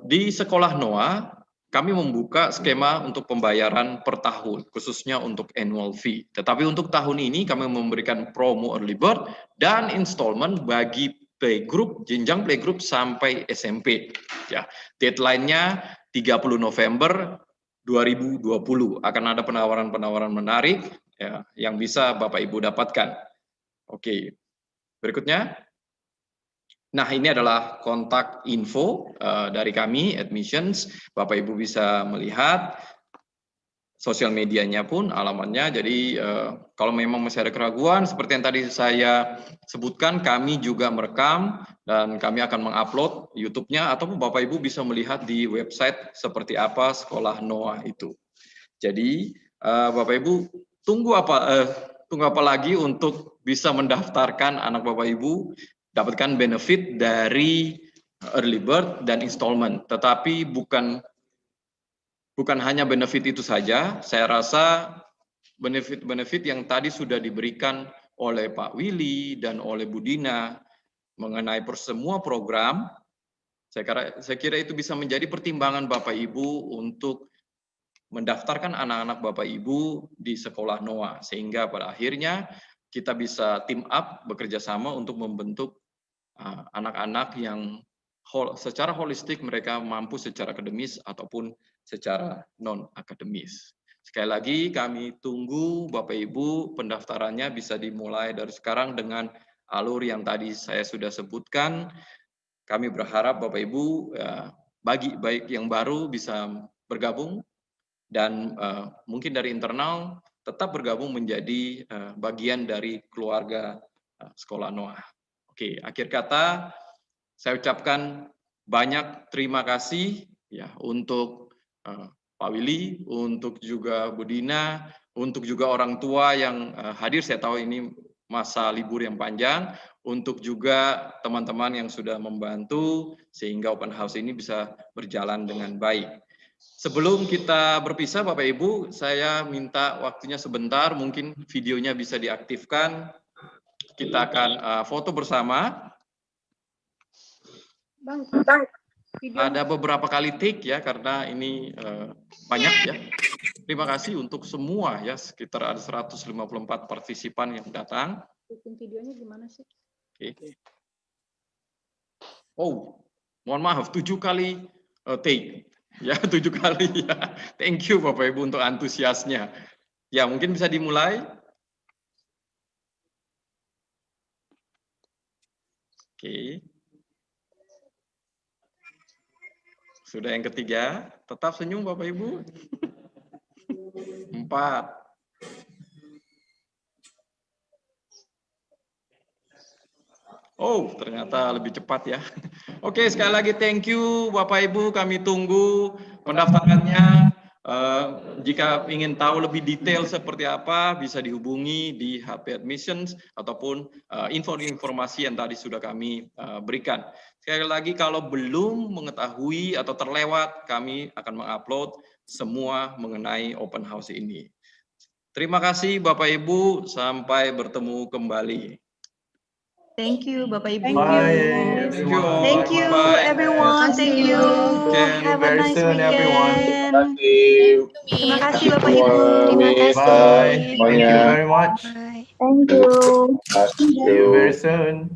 di Sekolah Noah, kami membuka skema untuk pembayaran per tahun, khususnya untuk annual fee. Tetapi untuk tahun ini kami memberikan promo early bird dan installment bagi playgroup, jenjang playgroup sampai SMP. Ya, deadline-nya 30 November 2020. Akan ada penawaran-penawaran menarik ya, yang bisa Bapak Ibu dapatkan. Oke, berikutnya. Nah, ini adalah kontak info dari kami, admissions. Bapak Ibu bisa melihat sosial medianya pun, alamatnya. Jadi, kalau memang masih ada keraguan, seperti yang tadi saya sebutkan, kami juga merekam dan kami akan mengupload YouTube-nya, ataupun Bapak Ibu bisa melihat di website seperti apa Sekolah Noah itu. Jadi, Bapak Ibu tunggu apa lagi untuk bisa mendaftarkan anak Bapak Ibu, dapatkan benefit dari early bird dan installment. Tetapi bukan hanya benefit itu saja, saya rasa benefit-benefit yang tadi sudah diberikan oleh Pak Willy dan oleh Bu Dina mengenai semua program, saya kira itu bisa menjadi pertimbangan Bapak Ibu untuk mendaftarkan anak-anak Bapak Ibu di Sekolah Noah, sehingga pada akhirnya kita bisa team up, bekerja sama untuk membentuk anak-anak yang secara holistik mereka mampu secara akademis ataupun secara non-akademis. Sekali lagi kami tunggu Bapak Ibu, pendaftarannya bisa dimulai dari sekarang dengan alur yang tadi saya sudah sebutkan. Kami berharap Bapak Ibu baik yang baru bisa bergabung dan mungkin dari internal tetap bergabung menjadi bagian dari keluarga Sekolah Noah. Oke, akhir kata saya ucapkan banyak terima kasih ya untuk Pak Willy, untuk juga Bu Dina, untuk juga orang tua yang hadir. Saya tahu ini masa libur yang panjang, untuk juga teman-teman yang sudah membantu sehingga open house ini bisa berjalan dengan baik. Sebelum kita berpisah Bapak Ibu, saya minta waktunya sebentar, mungkin videonya bisa diaktifkan. Kita akan foto bersama. Bang, ada beberapa kali take ya, karena ini banyak ya. Terima kasih untuk semua ya, sekitar ada 154 partisipan yang datang. Videonya gimana sih? Oke. Oh, mohon maaf, 7 kali take. Ya, 7 kali ya. Thank you Bapak Ibu untuk antusiasnya. Ya, mungkin bisa dimulai. Oke. Sudah yang ketiga, tetap senyum Bapak Ibu. 4. Oh, ternyata lebih cepat ya. Oke, sekali lagi thank you Bapak Ibu, kami tunggu pendaftarannya. Jika ingin tahu lebih detail seperti apa, bisa dihubungi di HP Admissions ataupun informasi yang tadi sudah kami berikan. Sekali lagi, kalau belum mengetahui atau terlewat, kami akan mengupload semua mengenai open house ini. Terima kasih Bapak Ibu, sampai bertemu kembali. Thank you, Bapak Ibu. Bye. Thank you, Bye. everyone. Thank you. See you Have a very nice soon, everyone. weekend. Terima kasih, Bapak Semua. Ibu. Terima kasih. Bye. Thank you Semuanya. very much. Thank you. See you very soon.